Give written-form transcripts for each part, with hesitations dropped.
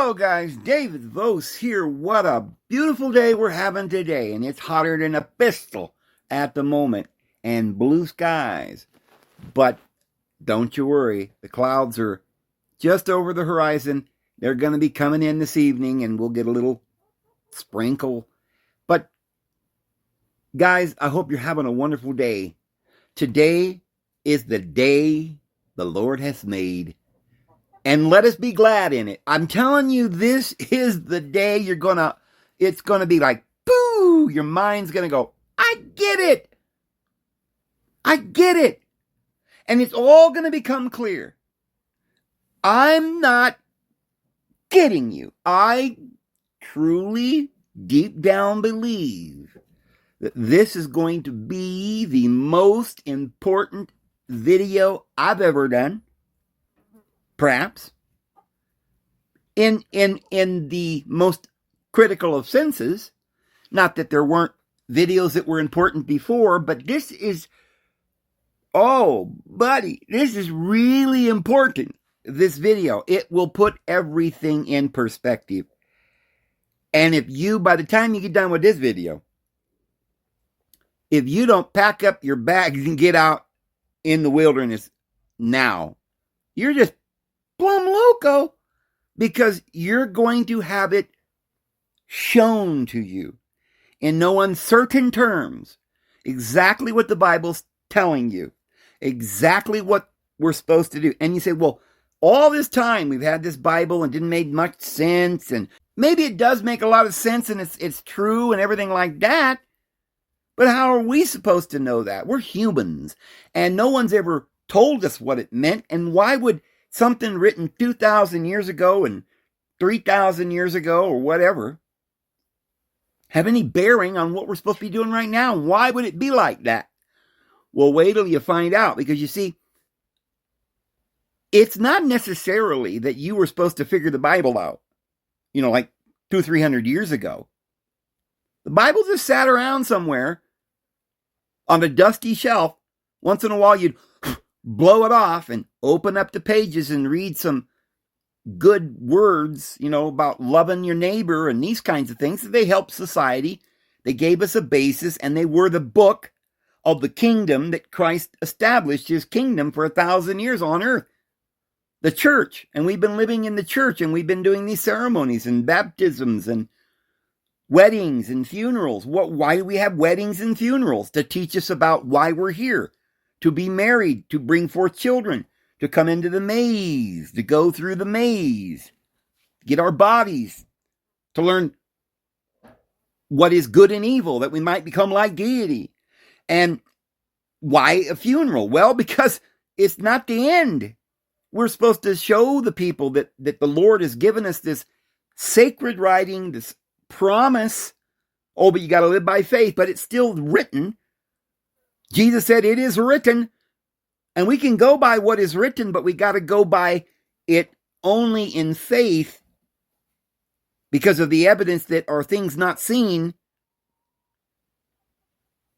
Hello guys, David Vos here. What a beautiful day we're having today, and it's hotter than a pistol at the moment, and blue skies. But don't you worry, the clouds are just over the horizon. They're going to be coming in this evening, and we'll get a little sprinkle. But guys, I hope you're having a wonderful day. Today is the day the Lord has made. And let us be glad in it. I'm telling you, this is the day it's gonna be like, boo! Your mind's gonna go, I get it! I get it! And it's all gonna become clear. I'm not kidding you. I truly, deep down believe that this is going to be the most important video I've ever done. Perhaps, in the most critical of senses. Not that there weren't videos that were important before, but this is, oh, buddy, this is really important, this video. It will put everything in perspective. And if you, by the time you get done with this video, if you don't pack up your bags and get out in the wilderness now, you're just plumb loco, because you're going to have it shown to you in no uncertain terms exactly what the Bible's telling you, exactly what we're supposed to do. And you say, well, all this time we've had this Bible and didn't make much sense, and maybe it does make a lot of sense and it's true and everything like that, but how are we supposed to know that? We're humans, and no one's ever told us what it meant. And why would something written 2,000 years ago and 3,000 years ago or whatever have any bearing on what we're supposed to be doing right now? Why would it be like that? Well, wait till you find out, because you see, it's not necessarily that you were supposed to figure the Bible out, like 200-300 years ago. The Bible just sat around somewhere on a dusty shelf. Once in a while, you'd blow it off and open up the pages and read some good words, about loving your neighbor and these kinds of things. They helped society. They gave us a basis, and they were the book of the kingdom that Christ established, his kingdom, for 1,000 years on earth. The church. And we've been living in the church, and we've been doing these ceremonies and baptisms and weddings and funerals. Why do we have weddings and funerals? To teach us about why we're here. To be married, to bring forth children, to come into the maze, to go through the maze, get our bodies, to learn what is good and evil, that we might become like deity. And why a funeral? Well, because it's not the end. We're supposed to show the people that the Lord has given us this sacred writing, this promise. Oh, but you got to live by faith, but it's still written. Jesus said, it is written, and we can go by what is written, but we got to go by it only in faith, because of the evidence that are things not seen.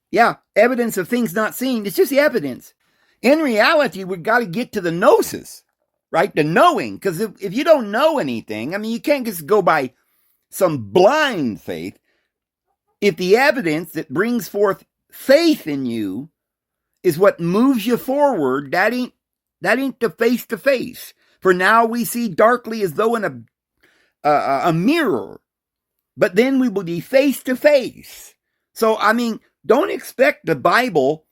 Yeah, evidence of things not seen. It's just the evidence. In reality, we've got to get to the gnosis, right? The knowing, because if you don't know anything, you can't just go by some blind faith. If the evidence that brings forth faith in you is what moves you forward, that ain't the face to face. For now we see darkly as though in a mirror, but then we will be face to face. So, don't expect the Bible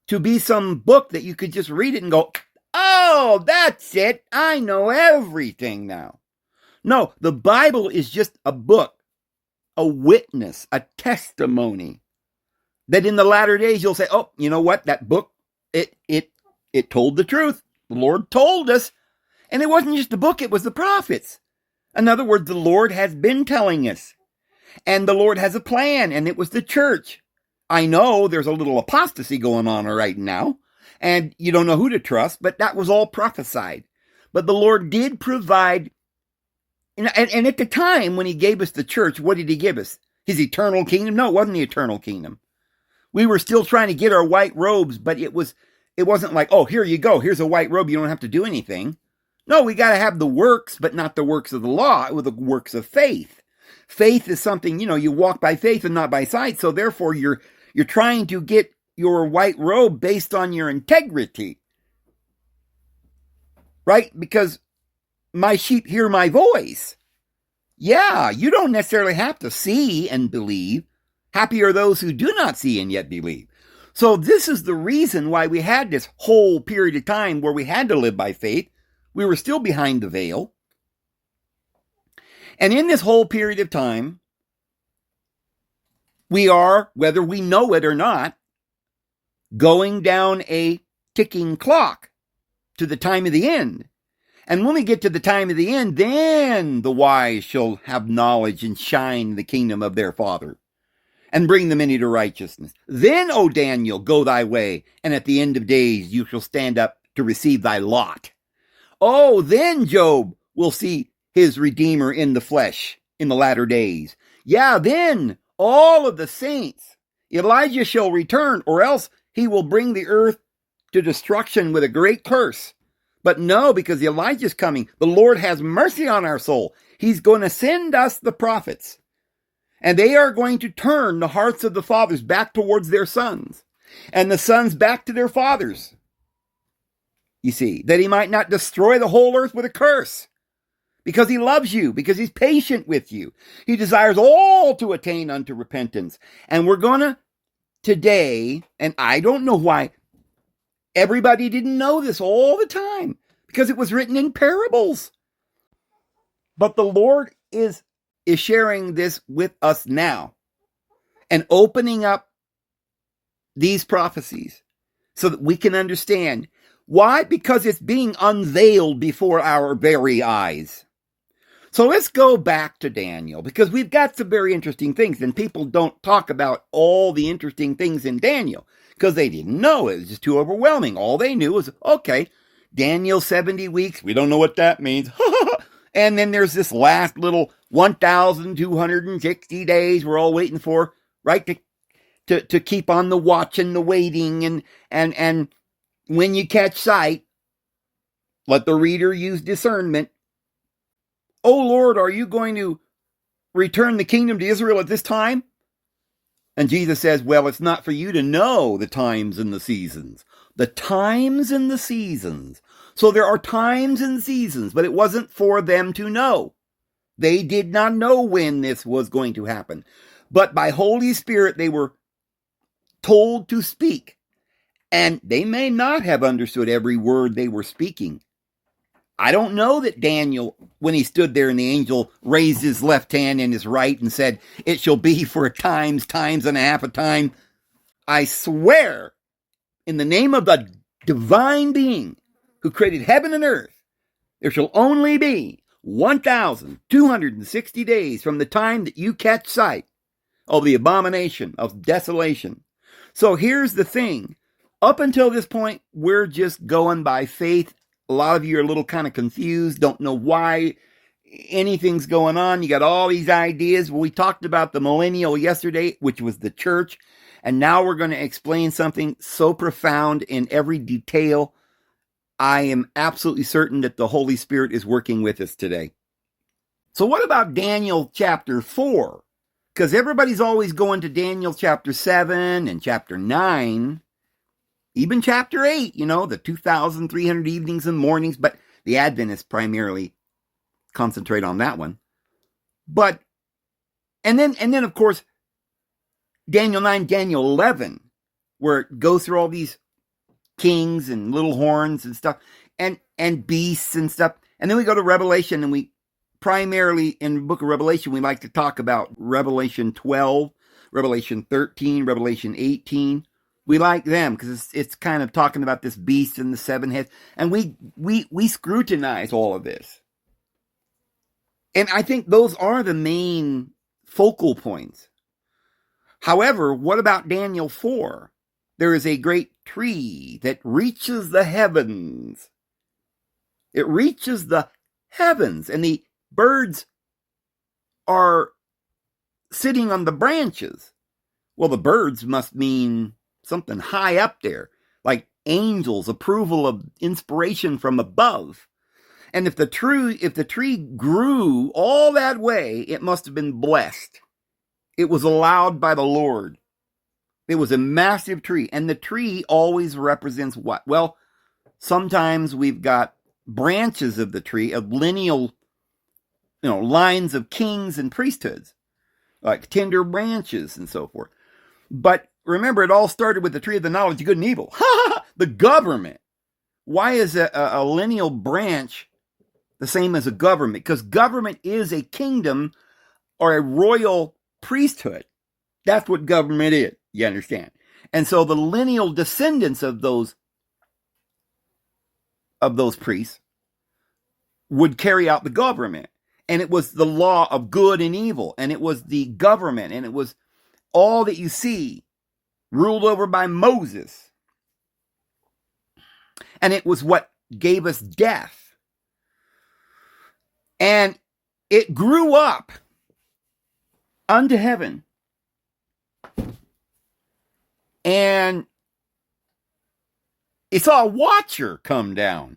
to be some book that you could just read it and go, oh, that's it. I know everything now. No, the Bible is just a book, a witness, a testimony. That in the latter days you'll say, oh, you know what? That book, it told the truth. The Lord told us. And it wasn't just the book, it was the prophets. In other words, the Lord has been telling us. And the Lord has a plan, and it was the church. I know there's a little apostasy going on right now, and you don't know who to trust, but that was all prophesied. But the Lord did provide, and at the time when he gave us the church, what did he give us? His eternal kingdom? No, it wasn't the eternal kingdom. We were still trying to get our white robes, but it wasn't like, oh, here you go. Here's a white robe. You don't have to do anything. No, we got to have the works, but not the works of the law, with the works of faith. Faith is something, you walk by faith and not by sight. So therefore you're trying to get your white robe based on your integrity. Right? Because my sheep hear my voice. Yeah, you don't necessarily have to see and believe. Happy are those who do not see and yet believe. So this is the reason why we had this whole period of time where we had to live by faith. We were still behind the veil. And in this whole period of time, we are, whether we know it or not, going down a ticking clock to the time of the end. And when we get to the time of the end, then the wise shall have knowledge and shine in the kingdom of their Father, and bring the many to righteousness. Then, O Daniel, go thy way, and at the end of days you shall stand up to receive thy lot. Oh, then Job will see his Redeemer in the flesh in the latter days. Yeah, then all of the saints, Elijah shall return, or else he will bring the earth to destruction with a great curse. But no, because Elijah's coming. The Lord has mercy on our soul. He's going to send us the prophets. And they are going to turn the hearts of the fathers back towards their sons, and the sons back to their fathers. You see, that he might not destroy the whole earth with a curse. Because he loves you, because he's patient with you. He desires all to attain unto repentance. And we're going to today, and I don't know why everybody didn't know this all the time, because it was written in parables. But the Lord is sharing this with us now and opening up these prophecies so that we can understand. Why? Because it's being unveiled before our very eyes. So let's go back to Daniel, because we've got some very interesting things, and people don't talk about all the interesting things in Daniel because they didn't know. It was just too overwhelming. All they knew was, okay, Daniel 70 weeks. We don't know what that means. And then there's this last little 1,260 days we're all waiting for, right? To keep on the watch and the waiting. And when you catch sight, let the reader use discernment. Oh Lord, are you going to return the kingdom to Israel at this time? And Jesus says, well, it's not for you to know the times and the seasons. The times and the seasons. So there are times and seasons, but it wasn't for them to know. They did not know when this was going to happen. But by Holy Spirit, they were told to speak. And they may not have understood every word they were speaking. I don't know that Daniel, when he stood there and the angel raised his left hand and his right and said, it shall be for times and a half a time. I swear, in the name of the divine being who created heaven and earth, there shall only be 1,260 days from the time that you catch sight of the abomination of desolation. So here's the thing. Up until this point, we're just going by faith. A lot of you are a little kind of confused, don't know why anything's going on. You got all these ideas. Well, we talked about the millennial yesterday, which was the church. And now we're going to explain something so profound in every detail. I am absolutely certain that the Holy Spirit is working with us today. So what about Daniel chapter 4? Because everybody's always going to Daniel chapter 7 and chapter 9. Even chapter 8, the 2,300 evenings and mornings, but the Adventists primarily concentrate on that one. But, and then of course, Daniel 9, Daniel 11, where it goes through all these kings and little horns and stuff, and beasts and stuff. And then we go to Revelation, and we primarily, in the book of Revelation, we like to talk about Revelation 12, Revelation 13, Revelation 18. We like them because it's kind of talking about this beast and the seven heads. And we scrutinize all of this. And I think those are the main focal points. However, what about Daniel 4? There is a great tree that reaches the heavens. It reaches the heavens, and the birds are sitting on the branches. Well, the birds must mean something high up there, like angels, approval of inspiration from above. And if the tree grew all that way, it must have been blessed. It was allowed by the Lord. It was a massive tree. And the tree always represents what? Well, sometimes we've got branches of the tree, of lineal, lines of kings and priesthoods, like tender branches and so forth. But remember, it all started with the tree of the knowledge of good and evil. The government. Why is a lineal branch the same as a government? Because government is a kingdom or a royal priesthood. That's what government is, you understand? And so the lineal descendants of those priests would carry out the government. And it was the law of good and evil. And it was the government. And it was all that you see ruled over by Moses. And it was what gave us death. And it grew up unto heaven. And it saw a watcher come down.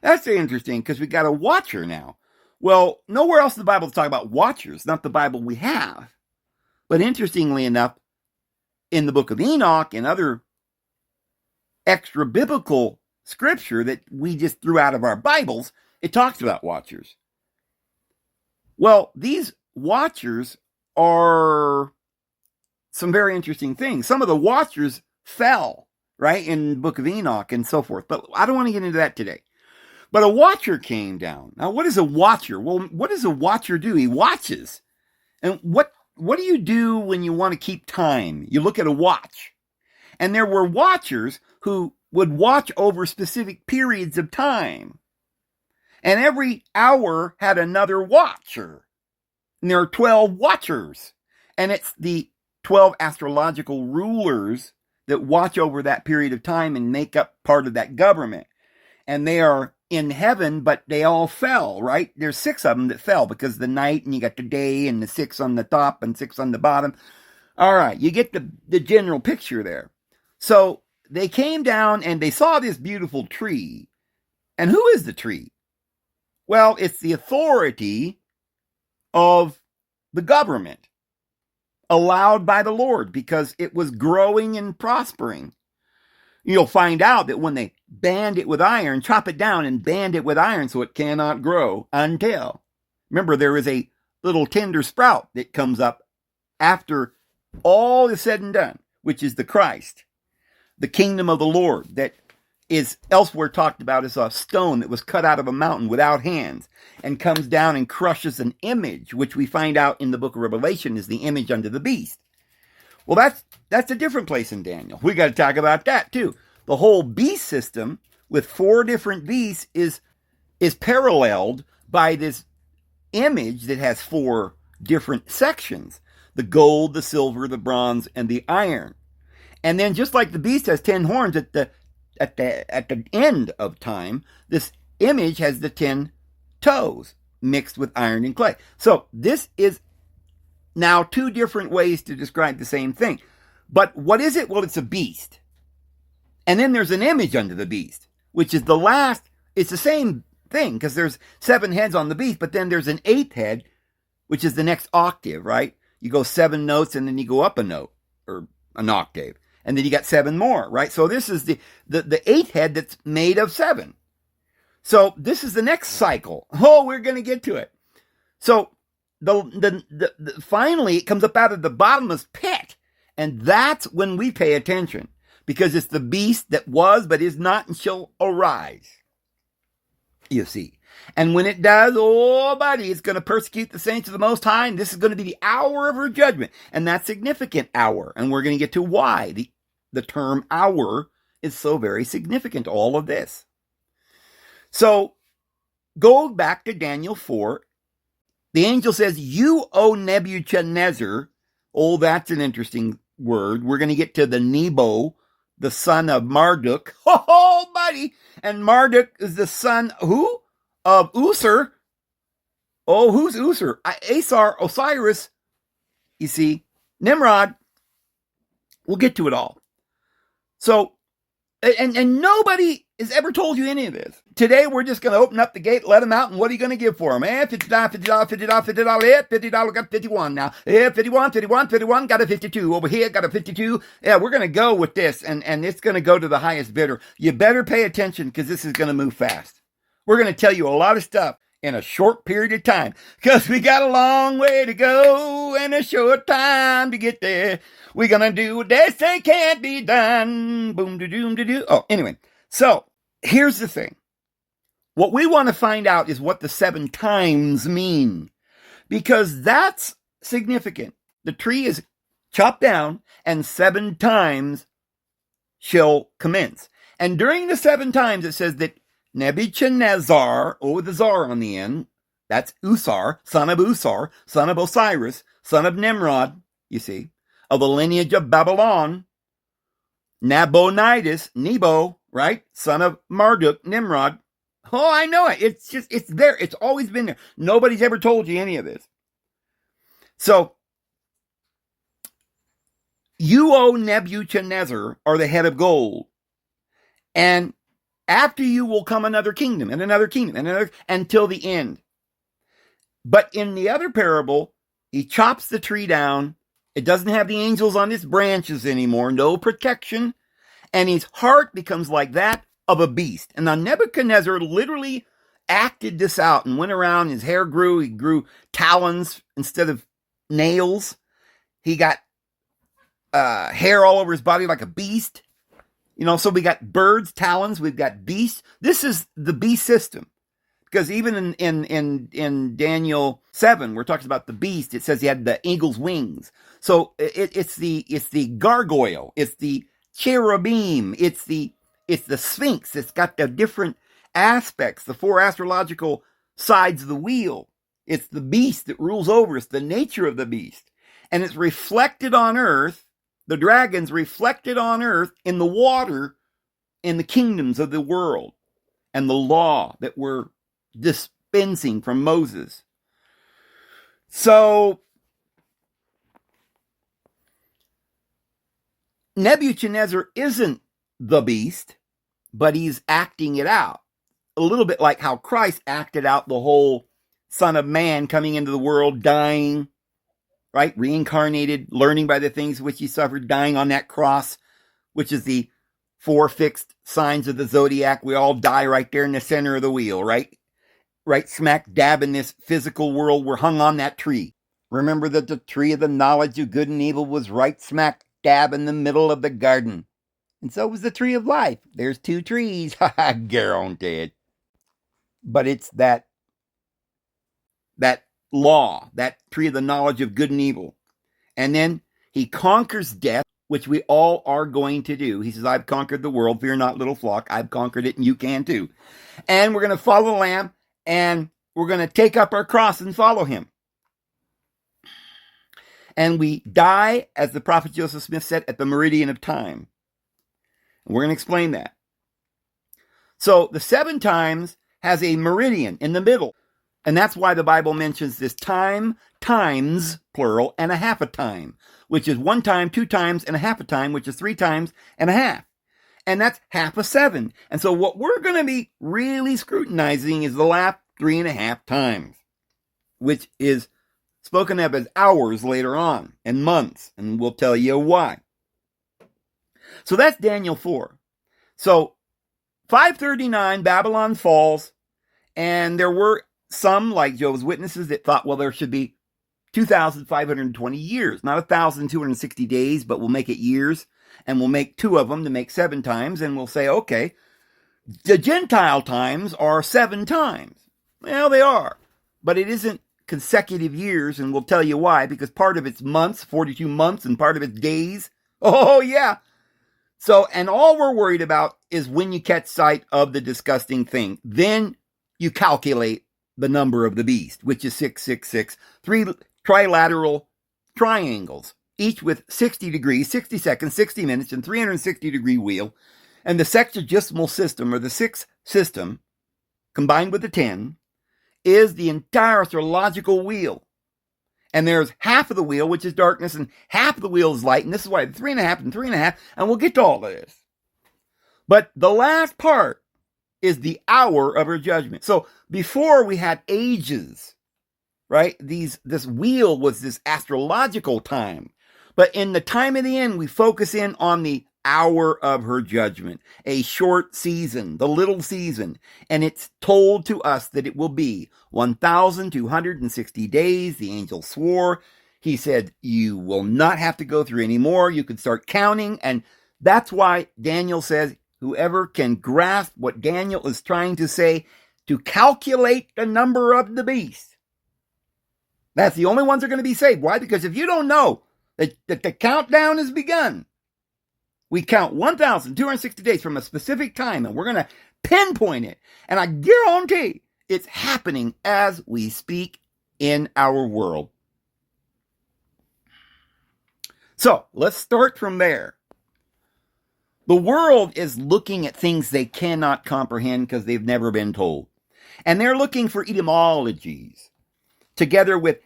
That's interesting because we got a watcher now. Well, nowhere else in the Bible to talk about watchers, not the Bible we have. But interestingly enough, in the book of Enoch and other extra biblical scripture that we just threw out of our Bibles, it talks about watchers. Well, these watchers are some very interesting things. Some of the watchers fell, right, in the book of Enoch and so forth. But I don't want to get into that today. But a watcher came down. Now, what is a watcher? Well, what does a watcher do? He watches. And what do you do when you want to keep time? You look at a watch. And there were watchers who would watch over specific periods of time. And every hour had another watcher. And there are 12 watchers. And it's the 12 astrological rulers that watch over that period of time and make up part of that government. And they are in heaven, but they all fell, right? There's 6 of them that fell because the night, and you got the day, and the 6 on the top and 6 on the bottom. All right, you get the general picture there. So they came down and they saw this beautiful tree. And who is the tree? Well, it's the authority of the government, allowed by the Lord, because it was growing and prospering. You'll find out that when they band it with iron, chop it down and band it with iron so it cannot grow until. Remember, there is a little tender sprout that comes up after all is said and done, which is the Christ, the kingdom of the Lord, that is elsewhere talked about as a stone that was cut out of a mountain without hands and comes down and crushes an image, which we find out in the book of Revelation is the image unto the beast. Well, that's a different place in Daniel. We got to talk about that too. The whole beast system with 4 different beasts is paralleled by this image that has 4 different sections: the gold, the silver, the bronze, and the iron. And then just like the beast has 10 horns at the end of time, this image has the 10 toes mixed with iron and clay. So this is now 2 different ways to describe the same thing. But what is it? Well, it's a beast. And then there's an image under the beast, which is the last. It's the same thing because there's 7 heads on the beast, but then there's an 8th head, which is the next octave, right? You go 7 notes and then you go up a note or an octave. And then you got 7 more, right? So this is the 8th head that's made of 7. So this is the next cycle. Oh, we're going to get to it. So finally it comes up out of the bottomless pit. And that's when we pay attention, because it's the beast that was, but is not, and shall arise. You see. And when it does, oh, buddy, it's going to persecute the saints of the Most High. And this is going to be the hour of her judgment. And that significant hour. And we're going to get to why the term hour is so very significant to all of this. So go back to Daniel 4. The angel says, "You, O Nebuchadnezzar," oh, that's an interesting word. We're going to get to the Nebo, the son of Marduk. Oh, buddy. And Marduk is the son, who? Of Usur. Oh, who's Usur? Asar, Osiris. You see, Nimrod. We'll get to it all. So, and nobody has ever told you any of this. Today, we're just going to open up the gate, let them out, and what are you going to give for them? $50, $50, $50, $50, got 51 now. 51, 51, 51, got a 52. Over here, got a 52. Yeah, we're going to go with this, and it's going to go to the highest bidder. You better pay attention because this is going to move fast. We're going to tell you a lot of stuff in a short period of time because we got a long way to go and a short time to get there. We're going to do what they say can't be done. Boom, da doom, da doo. Oh, anyway. So, here's the thing. What we want to find out is what the 7 times mean, because that's significant. The tree is chopped down, and 7 times shall commence. And during the 7 times, it says that Nebuchadnezzar, with the czar on the end, that's Usar, son of Usar, son of Osiris, son of Nimrod, you see, of the lineage of Babylon, Nabonidus, Nebo, right? Son of Marduk, Nimrod. Oh, I know it. It's there. It's always been there. Nobody's ever told you any of this. So, you, O Nebuchadnezzar, are the head of gold. And after you will come another kingdom, and another kingdom, and another, until the end. But in the other parable, he chops the tree down. It doesn't have the angels on its branches anymore. No protection. And his heart becomes like that of a beast. And now Nebuchadnezzar literally acted this out and went around. His hair grew. He grew talons instead of nails. He got hair all over his body like a beast. You know, so we got birds, talons. We've got beasts. This is the beast system. Because even in Daniel 7, we're talking about the beast. It says he had the eagle's wings. So it's the gargoyle. It's the cherubim. It's the sphinx. It's got the different aspects, the 4 astrological sides of the wheel. It's the beast that rules over us, the nature of the beast. And it's reflected on earth, the dragons reflected on earth in the water, in the kingdoms of the world, and the law that we're dispensing from Moses. So, Nebuchadnezzar isn't the beast, but he's acting it out. A little bit like how Christ acted out the whole Son of Man coming into the world, dying, right? Reincarnated, learning by the things which he suffered, dying on that cross, which is the 4 fixed signs of the zodiac. We all die right there in the center of the wheel, right? Right smack dab in this physical world. We're hung on that tree. Remember that the tree of the knowledge of good and evil was right smack dab in the middle of the garden. And so was the tree of life. There's 2 trees. Ha ha, guaranteed. But it's that law, that tree of the knowledge of good and evil. And then he conquers death, which we all are going to do. He says, I've conquered the world. Fear not, little flock. I've conquered it, and you can too. And we're going to follow the Lamb, and we're going to take up our cross and follow him. And we die, as the prophet Joseph Smith said, at the meridian of time. And we're going to explain that. So the 7 times has a meridian in the middle. And that's why the Bible mentions this time, times, plural, and a half a time, which is 1 time, 2 times, and a half a time, which is 3 times and a half. And that's half a 7. And so what we're going to be really scrutinizing is the last 3.5 times, which is spoken of as hours later on and months. And we'll tell you why. So that's Daniel 4. So 539, Babylon falls. And there were some, like Jehovah's Witnesses, that thought, well, there should be 2,520 years, not 1,260 days, but we'll make it years, and we'll make 2 of them to make 7 times, and we'll say, okay, the Gentile times are 7 times. Well, they are, but it isn't consecutive years, and we'll tell you why, because part of it's months, 42 months, and part of it's days. Oh, yeah. So, and all we're worried about is when you catch sight of the disgusting thing. Then you calculate the number of the beast, which is 666, 3 trilateral triangles, each with 60 degrees, 60 seconds, 60 minutes, and 360-degree wheel. And the sexagesimal system, or the 6th system, combined with the 10, is the entire astrological wheel. And there's half of the wheel, which is darkness, and half of the wheel is light. And this is why 3.5 and 3.5, and we'll get to all of this. But the last part is the hour of her judgment. So before we had ages, right? This wheel was this astrological time. But in the time of the end, we focus in on the hour of her judgment, a short season, the little season. And it's told to us that it will be 1,260 days. The angel swore. He said, you will not have to go through any more. You can start counting. And that's why Daniel says, whoever can grasp what Daniel is trying to say, to calculate the number of the beast. That's the only ones that are going to be saved. Why? Because if you don't know that the countdown has begun, we count 1,260 days from a specific time, and we're going to pinpoint it. And I guarantee it's happening as we speak in our world. So let's start from there. The world is looking at things they cannot comprehend because they've never been told. And they're looking for etymologies, together with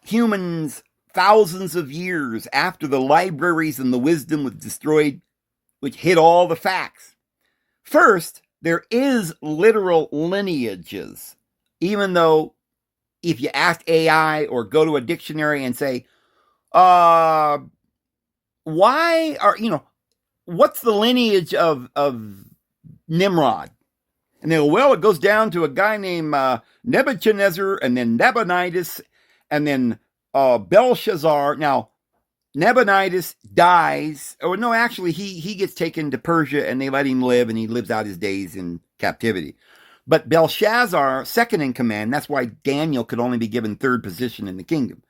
humans thousands of years after the libraries and the wisdom was destroyed, which hid all the facts. First, there is literal lineages, even though if you ask AI or go to a dictionary and say, why are, what's the lineage of Nimrod? And they go, well, it goes down to a guy named Nebuchadnezzar, and then Nabonidus, and then Belshazzar. Now, Nabonidus dies. Oh, no, actually, he gets taken to Persia, and they let him live, and he lives out his days in captivity. But Belshazzar, second in command, that's why Daniel could only be given third position in the kingdom.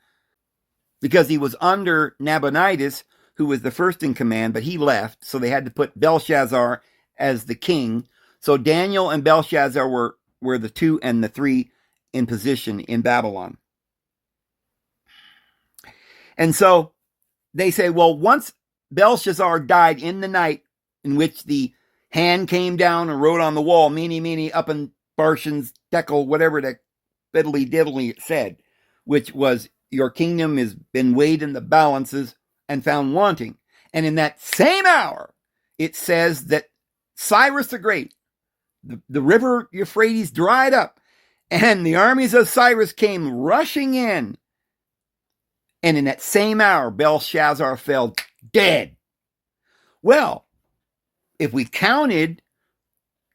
Because he was under Nabonidus, who was the first in command, but he left, so they had to put Belshazzar as the king. So Daniel and Belshazzar were the 2 and the 3 in position in Babylon. And so they say, well, once Belshazzar died in the night in which the hand came down and wrote on the wall, Mene, Mene, Upan, Barshan's, Tekel, whatever the fiddly diddly it said, which was, your kingdom has been weighed in the balances and found wanting. And in that same hour, it says that Cyrus the Great, the river Euphrates dried up, and the armies of Cyrus came rushing in. And in that same hour, Belshazzar fell dead. Well, if we counted,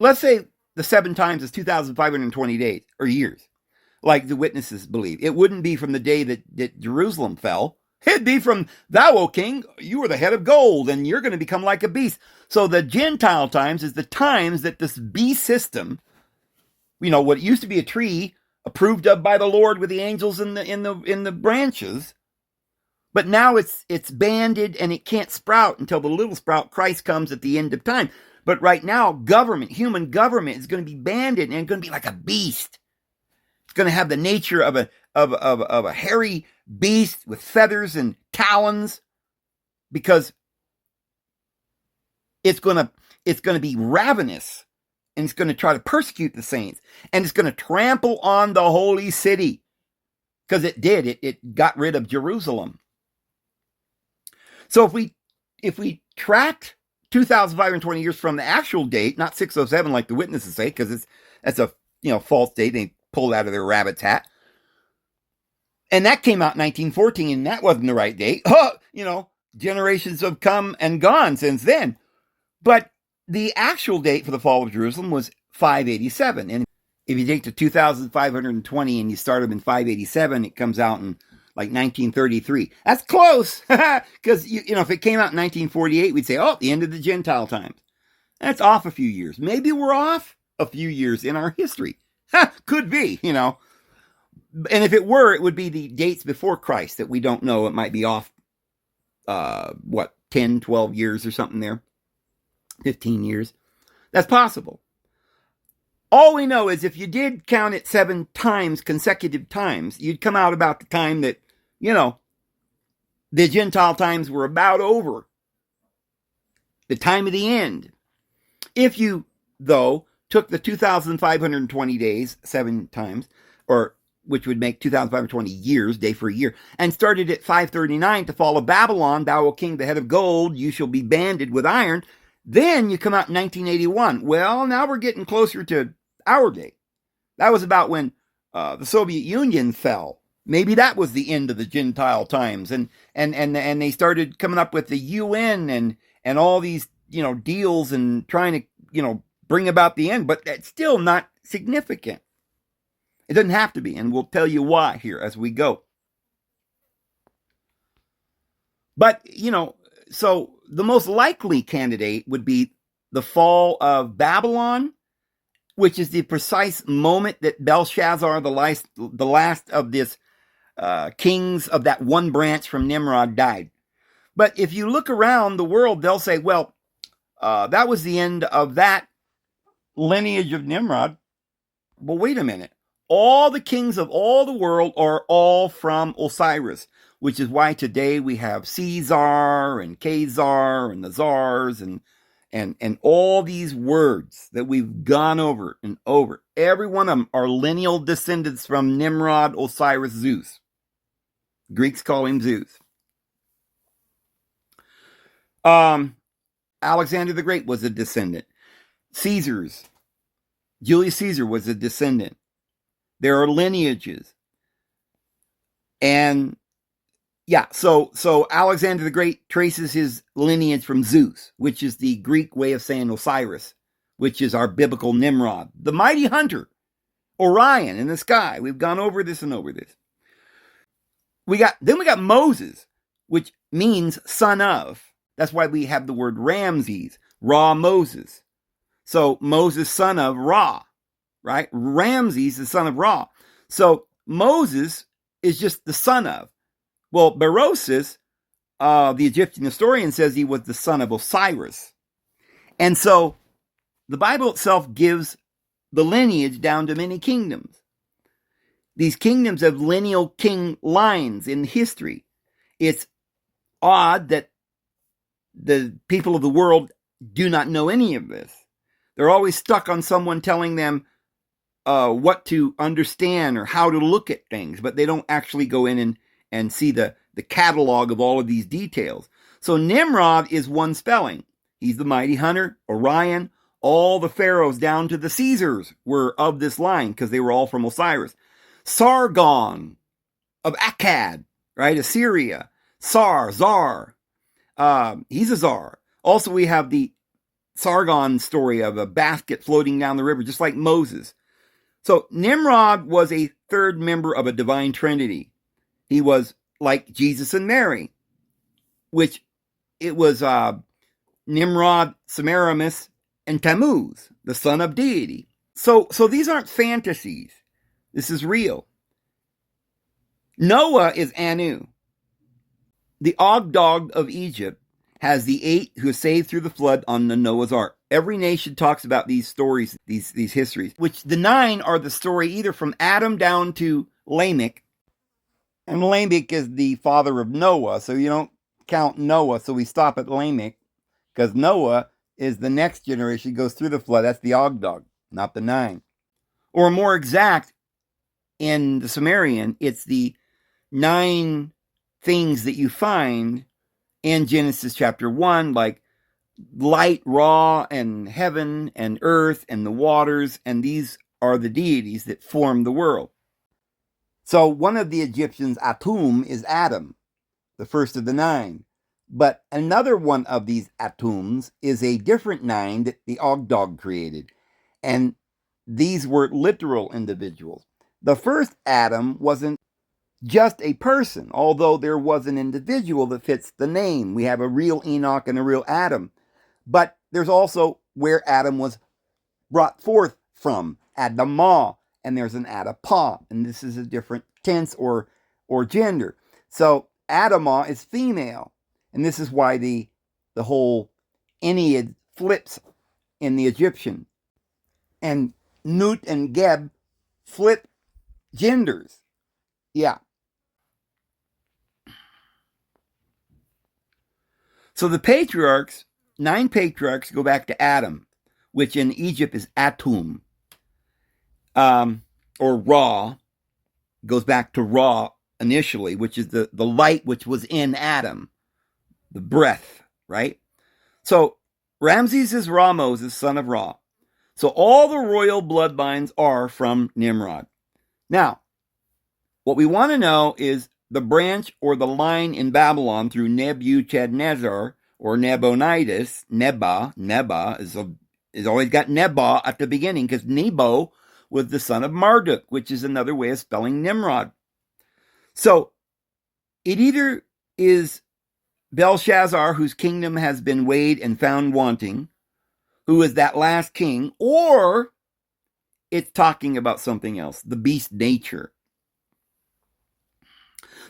let's say the 7 times is 2,520 days or years, like the witnesses believe. It wouldn't be from the day that Jerusalem fell. It'd be from, thou, O king, you are the head of gold, and you're going to become like a beast. So the Gentile times is the times that this beast system, what used to be a tree approved of by the Lord with the angels in the branches, but now it's banded and it can't sprout until the little sprout, Christ, comes at the end of time. But right now, human government is going to be banded, and it's going to be like a beast. It's going to have the nature of a hairy beast with feathers and talons, because it's going to be ravenous, and it's going to try to persecute the saints, and it's going to trample on the holy city, because it got rid of Jerusalem. So if we tracked 2,520 years from the actual date, not 607 like the witnesses say, because that's a false date they pulled out of their rabbit's hat. And that came out in 1914, and that wasn't the right date. Generations have come and gone since then. But the actual date for the fall of Jerusalem was 587. And if you take the 2,520 and you start them in 587, it comes out in like 1933. That's close. Because, if it came out in 1948, we'd say, the end of the Gentile times. That's off a few years. Maybe we're off a few years in our history. Could be, And if it were, it would be the dates before Christ that we don't know. It might be off, 10, 12 years or something there. 15 years. That's possible. All we know is if you did count it 7 times, consecutive times, you'd come out about the time that, the Gentile times were about over. The time of the end. If you, though, took the 2,520 days 7 times, or which would make 2,520 years, day for a year, and started at 539 to fall of Babylon, thou, O king, the head of gold, you shall be banded with iron, Then you come out in 1981. Well, now we're getting closer to our day. That was about when the Soviet Union fell. Maybe that was the end of the Gentile times, and they started coming up with the UN and all these deals and trying to bring about the end. But that's still not significant. It doesn't have to be, and we'll tell you why here as we go. But so the most likely candidate would be the fall of Babylon, which is the precise moment that Belshazzar, the last of this kings of that one branch from Nimrod, died. But if you look around the world, they'll say, well, that was the end of that lineage of Nimrod. Well, wait a minute. All the kings of all the world are all from Osiris, which is why today we have Caesar and Khazar and the Czars and all these words that we've gone over and over. Every one of them are lineal descendants from Nimrod, Osiris, Zeus. Greeks call him Zeus. Alexander the Great was a descendant. Julius Caesar was a descendant. There are lineages. And yeah, so Alexander the Great traces his lineage from Zeus, which is the Greek way of saying Osiris, which is our biblical Nimrod, the mighty hunter, Orion in the sky. We've gone over this and over this. We got Moses, which means son of. That's why we have the word Ramses, Ra Moses. So Moses, son of Ra, right? Ramses, the son of Ra. So Moses is just the son of. Well, Berosus, the Egyptian historian, says he was the son of Osiris. And so the Bible itself gives the lineage down to many kingdoms. These kingdoms have lineal king lines in history. It's odd that the people of the world do not know any of this. They're always stuck on someone telling them what to understand or how to look at things, but they don't actually go in and see the catalog of all of these details. So Nimrod is one spelling. He's the mighty hunter, Orion. All the pharaohs down to the Caesars were of this line because they were all from Osiris. Sargon of Akkad, right? Assyria. Czar. He's a czar. Also, we have the Sargon story of a basket floating down the river, just like Moses. So Nimrod was a third member of a divine trinity. He was like Jesus and Mary, which it was Nimrod, Semiramis, and Tammuz, the son of deity. So these aren't fantasies. This is real. Noah is Anu. The Og of Egypt has the 8 who are saved through the flood on the Noah's Ark. Every nation talks about these stories, these histories, which the 9 are the story either from Adam down to Lamech. And Lamech is the father of Noah, so you don't count Noah, so we stop at Lamech, because Noah is the next generation, goes through the flood. That's the Og, not the 9. Or more exact, in the Sumerian, it's the 9 things that you find in Genesis chapter 1, like light, Ra, and heaven, and earth, and the waters, and these are the deities that form the world. So one of the Egyptians, Atum, is Adam, the first of the 9. But another one of these Atums is a different 9 that the Og created. And these were literal individuals. The first Adam wasn't just a person, although there was an individual that fits the name. We have a real Enoch and a real Adam. But there's also where Adam was brought forth from, Adamah, and there's an Adapah, and this is a different tense or gender. So Adamah is female, and this is why the whole Ennead flips in the Egyptian. And Nut and Geb flip genders. Yeah. So the patriarchs, 9 patriarchs, go back to Adam, which in Egypt is Atum. Or Ra, goes back to Ra initially, which is the light which was in Adam, the breath, right? So Ramses is Ra Moses, son of Ra. So all the royal bloodlines are from Nimrod. Now, what we want to know is the branch or the line in Babylon through Nebuchadnezzar or Nabonidus. Neba is always got Neba at the beginning because Nebo was the son of Marduk, which is another way of spelling Nimrod. So it either is Belshazzar, whose kingdom has been weighed and found wanting, who is that last king, or it's talking about something else, the beast nature.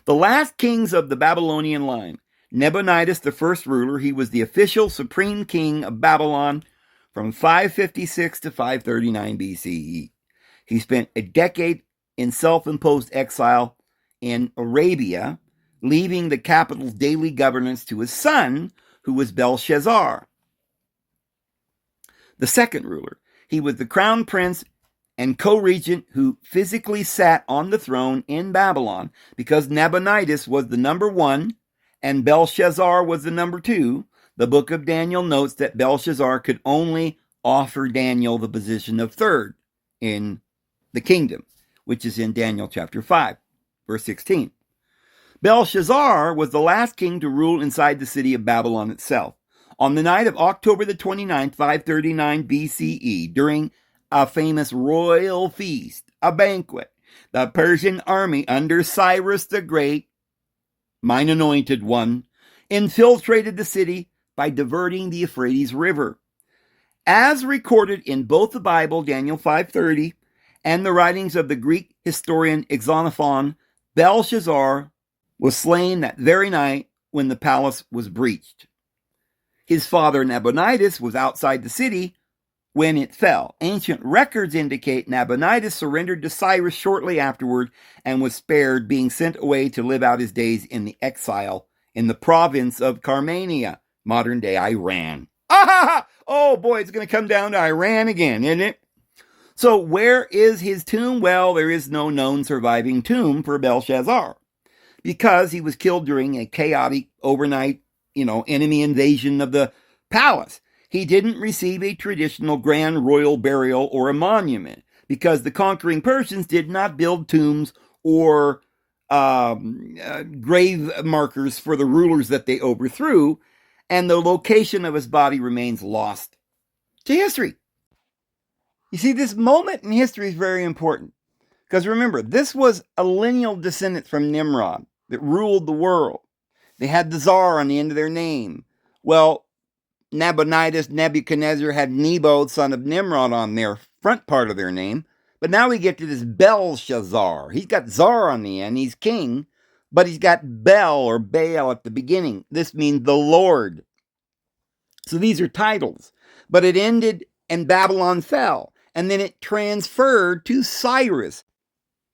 The last kings of the Babylonian line, Nabonidus, the first ruler, he was the official supreme king of Babylon from 556 to 539 BCE. He spent a decade in self-imposed exile in Arabia, leaving the capital's daily governance to his son, who was Belshazzar, the second ruler. He was the crown prince and co-regent who physically sat on the throne in Babylon because Nabonidus was the number one and Belshazzar was the number two. The book of Daniel notes that Belshazzar could only offer Daniel the position of third in the kingdom, which is in Daniel chapter 5, verse 16. Belshazzar was the last king to rule inside the city of Babylon itself. On the night of October the 29th, 539 BCE, during a famous royal feast, a banquet, the Persian army under Cyrus the Great, mine anointed one, infiltrated the city by diverting the Euphrates River. As recorded in both the Bible, Daniel 5:30, and the writings of the Greek historian Xenophon, Belshazzar was slain that very night when the palace was breached. His father Nabonidus was outside the city when it fell. Ancient records indicate Nabonidus surrendered to Cyrus shortly afterward and was spared, being sent away to live out his days in the exile in the province of Carmania, modern-day Iran. Oh boy, it's going to come down to Iran again, isn't it? So where is his tomb? Well, there is no known surviving tomb for Belshazzar because he was killed during a chaotic overnight, enemy invasion of the palace. He didn't receive a traditional grand royal burial or a monument because the conquering Persians did not build tombs or grave markers for the rulers that they overthrew, and the location of his body remains lost to history. You see, this moment in history is very important because remember, this was a lineal descendant from Nimrod that ruled the world. They had the Tsar on the end of their name. Well, Nabonidus, Nebuchadnezzar had Nebo, son of Nimrod, on their front part of their name. But now we get to this Belshazzar. He's got Tsar on the end. He's king, but he's got Bel or Baal at the beginning. This means the Lord. So these are titles. But it ended and Babylon fell. And then it transferred to Cyrus.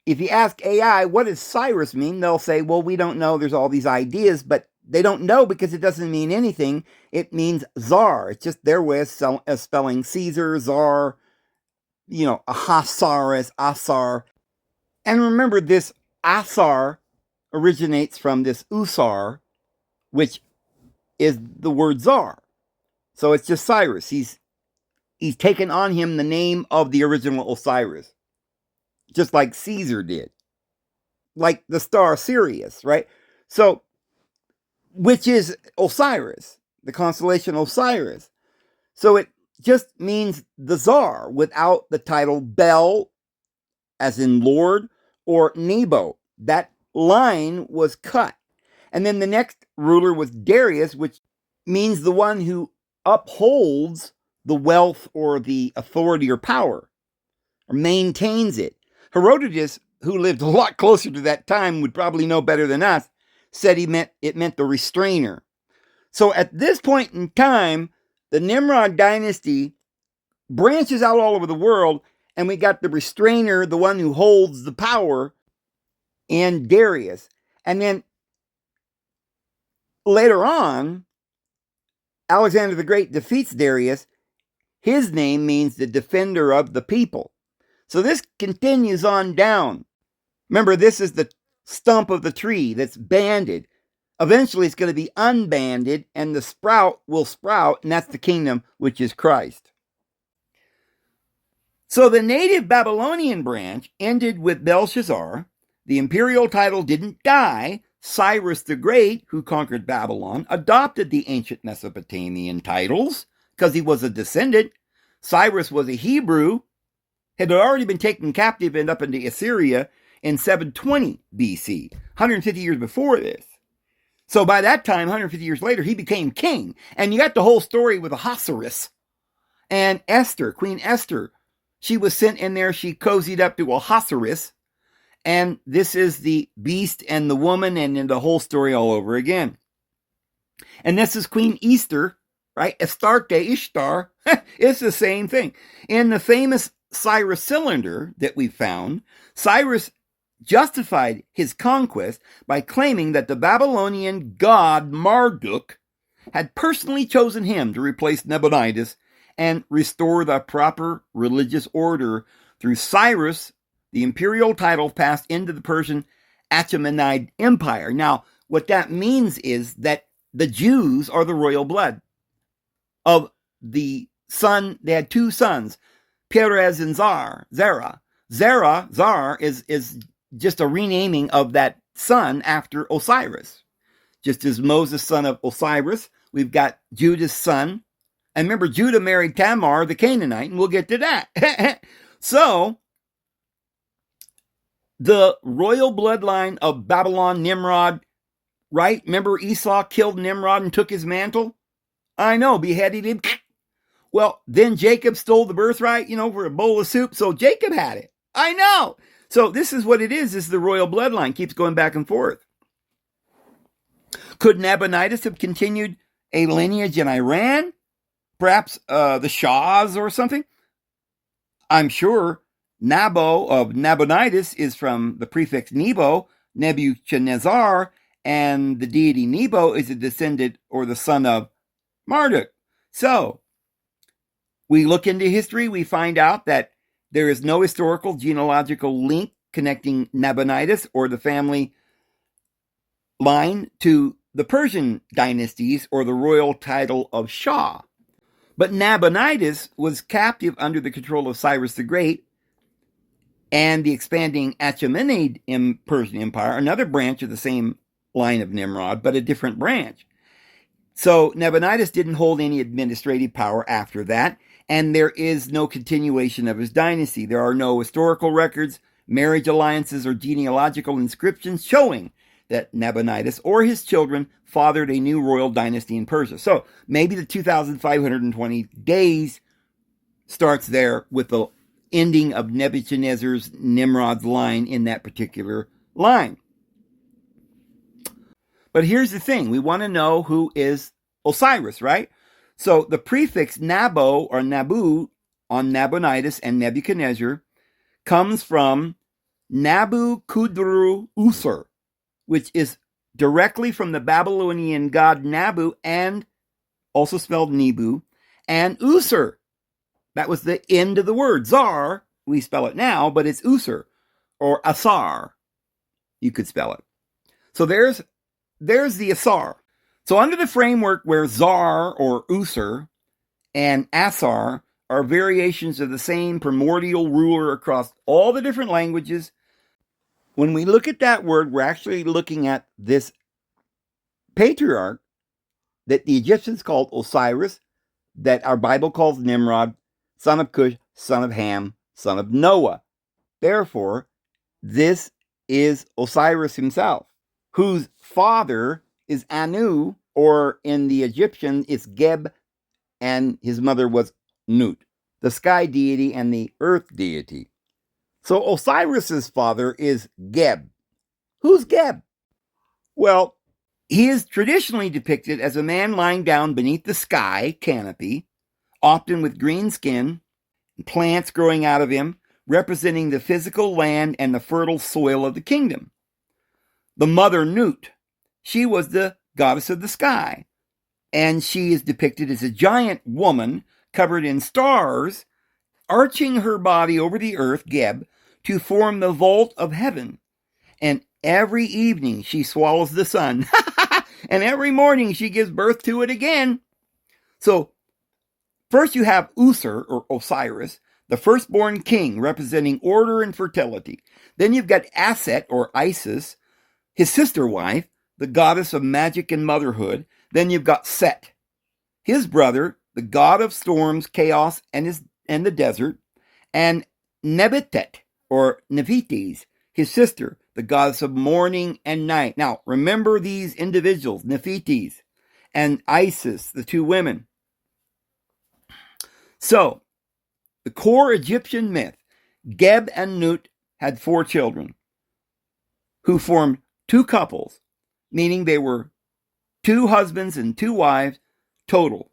If you ask AI, what does Cyrus mean? They'll say, well, we don't know. There's all these ideas, but they don't know because it doesn't mean anything. It means Tsar. It's just their way of spelling Caesar, Tsar, Ahasuerus, Asar. And remember, this Asar originates from this Usar, which is the word Tsar. So it's just Cyrus. He's taken on him the name of the original Osiris, just like Caesar did, like the star Sirius, right? So, which is Osiris, the constellation Osiris. So it just means the Tsar without the title Bel, as in Lord, or Nebo. That line was cut. And then the next ruler was Darius, which means the one who upholds the wealth or the authority or power, or maintains it. Herodotus, who lived a lot closer to that time, would probably know better than us, said it meant the restrainer. So at this point in time, the Nimrod dynasty branches out all over the world, and we got the restrainer, the one who holds the power, and Darius. And then later on, Alexander the Great defeats Darius. His name means the defender of the people. So this continues on down. Remember, this is the stump of the tree that's banded. Eventually, it's going to be unbanded, and the sprout will sprout, and that's the kingdom, which is Christ. So the native Babylonian branch ended with Belshazzar. The imperial title didn't die. Cyrus the Great, who conquered Babylon, adopted the ancient Mesopotamian titles because he was a descendant. Cyrus was a Hebrew, had already been taken captive and up into Assyria in 720 BC, 150 years before this. So by that time, 150 years later, he became king. And you got the whole story with Ahasuerus and Esther, Queen Esther. She was sent in there. She cozied up to Ahasuerus. And this is the beast and the woman and then the whole story all over again. And this is Queen Easter, right? Astarte, Ishtar. It's the same thing. In the famous Cyrus cylinder that we found, Cyrus justified his conquest by claiming that the Babylonian god Marduk had personally chosen him to replace Nabonidus and restore the proper religious order. Through Cyrus, the imperial title passed into the Persian Achaemenid Empire. Now, what that means is that the Jews are the royal blood of the son. They had two sons, Perez and Zerah. Zar is just a renaming of that son after Osiris. Just as Moses, son of Osiris, we've got Judah's son. And remember, Judah married Tamar, the Canaanite, and we'll get to that. So, the royal bloodline of Babylon, Nimrod, right? Remember Esau killed Nimrod and took his mantle? I know, beheaded him. Well, then Jacob stole the birthright, for a bowl of soup, so Jacob had it. I know. So this is what it is the royal bloodline. Keeps going back and forth. Could Nabonidus have continued a lineage in Iran? Perhaps the Shahs or something? I'm sure Nabo of Nabonidus is from the prefix Nebo, Nebuchadnezzar, and the deity Nebo is a descendant or the son of Marduk. So, we look into history, we find out that there is no historical genealogical link connecting Nabonidus or the family line to the Persian dynasties or the royal title of Shah. But Nabonidus was captive under the control of Cyrus the Great and the expanding Achaemenid Persian Empire, another branch of the same line of Nimrod, but a different branch. So Nabonidus didn't hold any administrative power after that, and there is no continuation of his dynasty. There are no historical records, marriage alliances, or genealogical inscriptions showing that Nabonidus or his children fathered a new royal dynasty in Persia. So maybe the 2,520 days starts there with the ending of Nebuchadnezzar's Nimrod's line in that particular line. But here's the thing. We want to know who is Osiris, right? So the prefix Nabo or Nabu on Nabonidus and Nebuchadnezzar comes from Nabu Kudru Usur, which is directly from the Babylonian god Nabu and also spelled Nebu, and Usur. That was the end of the word. Zar, we spell it now, but it's Usur or Asar. You could spell it. So there's the Asar. So under the framework where Zar or Usur and Asar are variations of the same primordial ruler across all the different languages, when we look at that word, we're actually looking at this patriarch that the Egyptians called Osiris, that our Bible calls Nimrod, son of Cush, son of Ham, son of Noah. Therefore, this is Osiris himself, whose father is Anu, or in the Egyptian, it's Geb, and his mother was Nut, the sky deity and the earth deity. So Osiris's father is Geb. Who's Geb? Well, he is traditionally depicted as a man lying down beneath the sky canopy, often with green skin, plants growing out of him, representing the physical land and the fertile soil of the kingdom. The mother Nut, she was the goddess of the sky, and she is depicted as a giant woman covered in stars, arching her body over the earth, Geb, to form the vault of heaven. And every evening she swallows the sun. And every morning she gives birth to it again. So first you have Usur, or Osiris, the firstborn king representing order and fertility. Then you've got Aset, or Isis, his sister wife, the goddess of magic and motherhood. Then you've got Set, his brother, the god of storms, chaos, and the desert. And Nebetet, or Nephites, his sister, the goddess of morning and night. Now, remember these individuals, Nephites and Isis, the two women. So, the core Egyptian myth, Geb and Nut had 4 children who formed 2 couples, meaning they were 2 husbands and 2 wives total.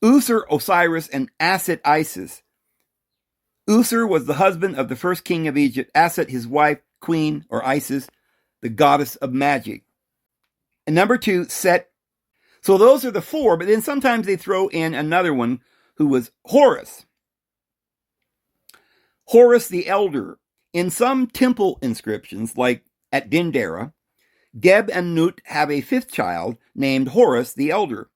Usur, Osiris, and Aset, Isis. Usur was the husband of the first king of Egypt. Aset, his wife, queen, or Isis, the goddess of magic. And number 2, Set. So those are the 4, but then sometimes they throw in another one who was Horus. Horus the Elder. In some temple inscriptions, like at Dendera, Geb and Nut have a 5th child named Horus the Elder.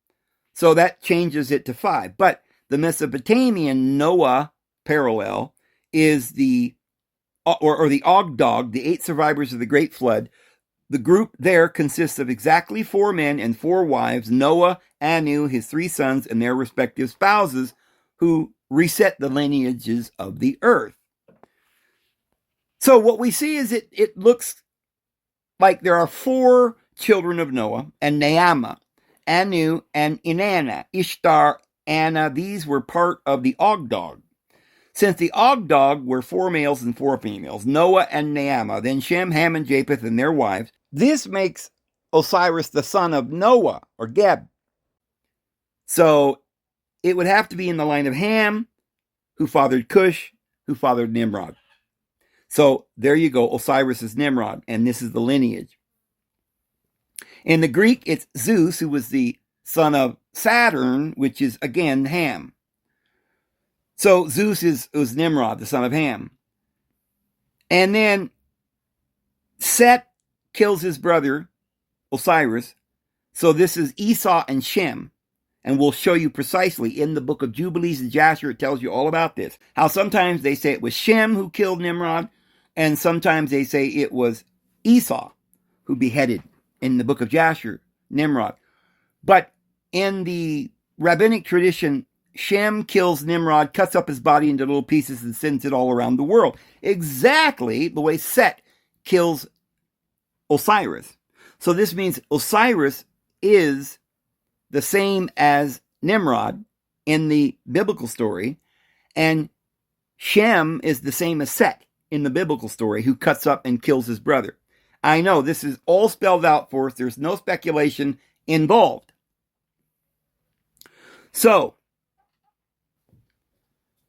So that changes it to 5. But the Mesopotamian Noah parallel is the Ogdog, the 8 survivors of the Great Flood. The group there consists of exactly 4 men and 4 wives, Noah, Anu, his 3 sons, and their respective spouses, who reset the lineages of the earth. So what we see is it looks like there are 4 children of Noah and Naamah, Anu, and Inanna, Ishtar, Anna. These were part of the Ogdog. Since the Ogdog were 4 males and 4 females, Noah and Naamah, then Shem, Ham, and Japheth and their wives, this makes Osiris the son of Noah, or Geb. So it would have to be in the line of Ham, who fathered Cush, who fathered Nimrod. So there you go, Osiris is Nimrod, and this is the lineage. In the Greek, it's Zeus, who was the son of Saturn, which is, again, Ham. So Zeus was Nimrod, the son of Ham. And then Set kills his brother, Osiris. So this is Esau and Shem. And we'll show you precisely in the book of Jubilees and Jasher, it tells you all about this. How sometimes they say it was Shem who killed Nimrod, and sometimes they say it was Esau who beheaded, in the book of Jasher, Nimrod. But in the rabbinic tradition, Shem kills Nimrod, cuts up his body into little pieces, and sends it all around the world. Exactly the way Set kills Osiris. So this means Osiris is the same as Nimrod in the biblical story, and Shem is the same as Set in the biblical story, who cuts up and kills his brother. I know this is all spelled out for us. There's no speculation involved. So,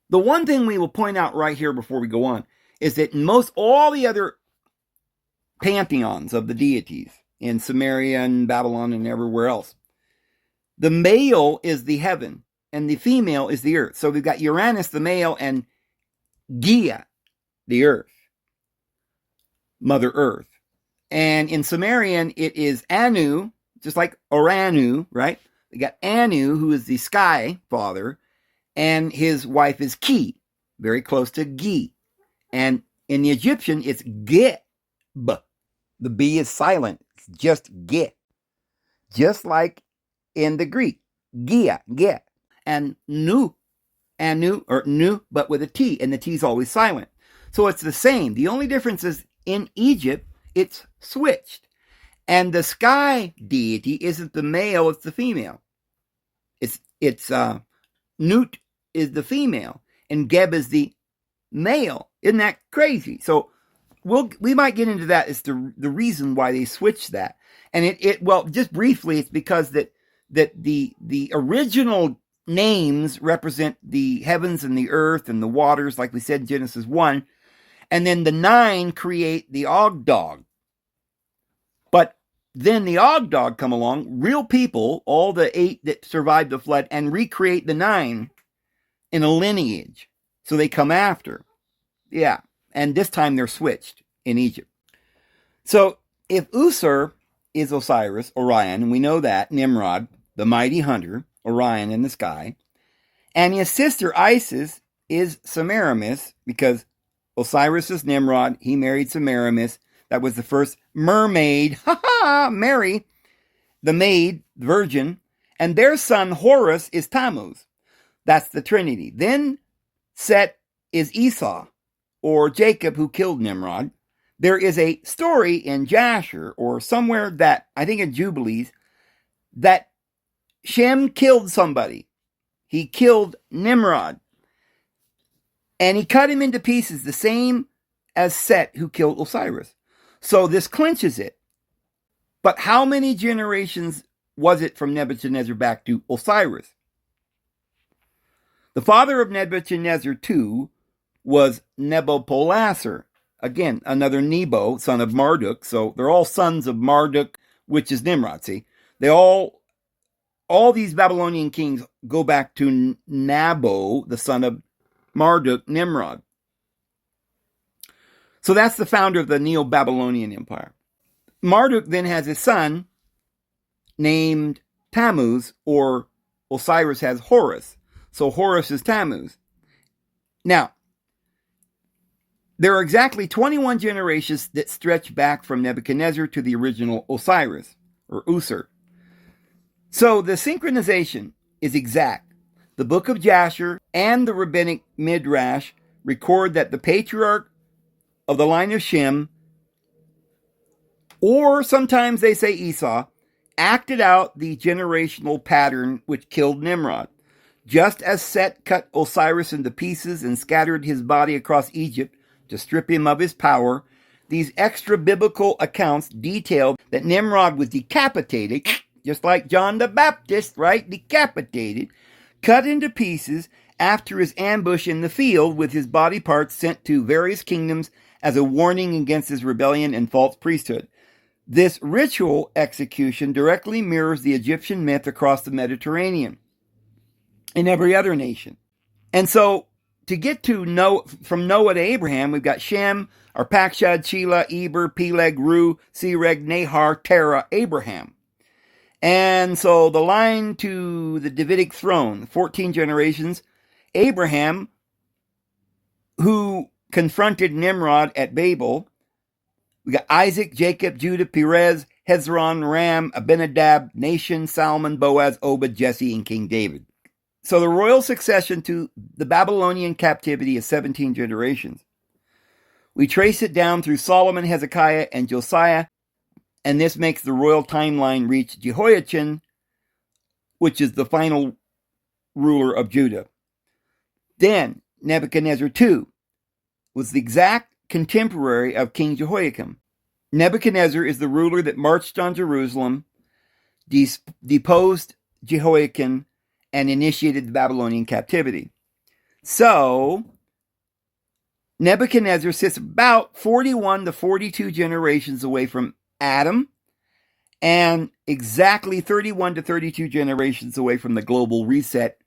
the one thing we will point out right here before we go on is that in all the other pantheons of the deities in Sumeria and Babylon and everywhere else, the male is the heaven and the female is the earth. So we've got Uranus, the male, and Gaia, the earth, Mother Earth. And in Sumerian, it is Anu, just like Oranu, right? We got Anu, who is the sky father, and his wife is Ki, very close to Gi. And in the Egyptian, it's Geb. The B is silent. It's just Ge. Just like in the Greek, Gia, Ge. And Nu, Anu, or Nu, but with a T, and the T is always silent. So it's the same. The only difference is in Egypt, it's switched. And the sky deity isn't the male, it's the female. It's Nut is the female, and Geb is the male. Isn't that crazy? So we might get into that as the reason why they switched that. And well, just briefly, it's because that the original names represent the heavens and the earth and the waters, like we said in Genesis 1. And then the 9 create the Ogdog. But then the Ogdog come along, real people, all the 8 that survived the flood, and recreate the 9 in a lineage. So they come after. Yeah. And this time they're switched in Egypt. So if Usur is Osiris, Orion, and we know that, Nimrod, the mighty hunter, Orion in the sky. And his sister Isis is Semiramis, because Osiris is Nimrod. He married Semiramis. That was the first mermaid, Mary, the maid, virgin. And their son Horus is Tammuz. That's the Trinity. Then Set is Esau, or Jacob, who killed Nimrod. There is a story in Jasher, or somewhere that, I think in Jubilees, that Shem killed somebody. He killed Nimrod. And he cut him into pieces, the same as Set, who killed Osiris. So this clinches it. But how many generations was it from Nebuchadnezzar back to Osiris? The father of Nebuchadnezzar, too, was Nabopolassar. Again, another Nebo, son of Marduk. So they're all sons of Marduk, which is Nimrod. See, all these Babylonian kings go back to Nabo, the son of Marduk, Nimrod. So that's the founder of the Neo-Babylonian Empire. Marduk then has a son named Tammuz, or Osiris has Horus. So Horus is Tammuz. Now, there are exactly 21 generations that stretch back from Nebuchadnezzar to the original Osiris, or Usur. So the synchronization is exact. The book of Jasher and the rabbinic Midrash record that the patriarch of the line of Shem, or sometimes they say Esau, acted out the generational pattern which killed Nimrod. Just as Set cut Osiris into pieces and scattered his body across Egypt to strip him of his power, these extra-biblical accounts detailed that Nimrod was decapitated, just like John the Baptist, right? Decapitated, cut into pieces after his ambush in the field, with his body parts sent to various kingdoms as a warning against his rebellion and false priesthood. This ritual execution directly mirrors the Egyptian myth across the Mediterranean in every other nation. And so, to get to from Noah to Abraham, we've got Shem, Arpachshad, Shelah, Eber, Peleg, Ru, Sereg, Nahar, Terah, Abraham. And so the line to the Davidic throne, 14 generations, Abraham, who confronted Nimrod at Babel. We got Isaac, Jacob, Judah, Perez, Hezron, Ram, Abinadab, Nahshon, Salmon, Boaz, Obed, Jesse, and King David. So the royal succession to the Babylonian captivity is 17 generations. We trace it down through Solomon, Hezekiah, and Josiah, and this makes the royal timeline reach Jehoiachin, which is the final ruler of Judah. Then Nebuchadnezzar II was the exact contemporary of King Jehoiakim. Nebuchadnezzar is the ruler that marched on Jerusalem, deposed Jehoiakim, and initiated the Babylonian captivity. So, Nebuchadnezzar sits about 41 to 42 generations away from Adam, and exactly 31 to 32 generations away from the global reset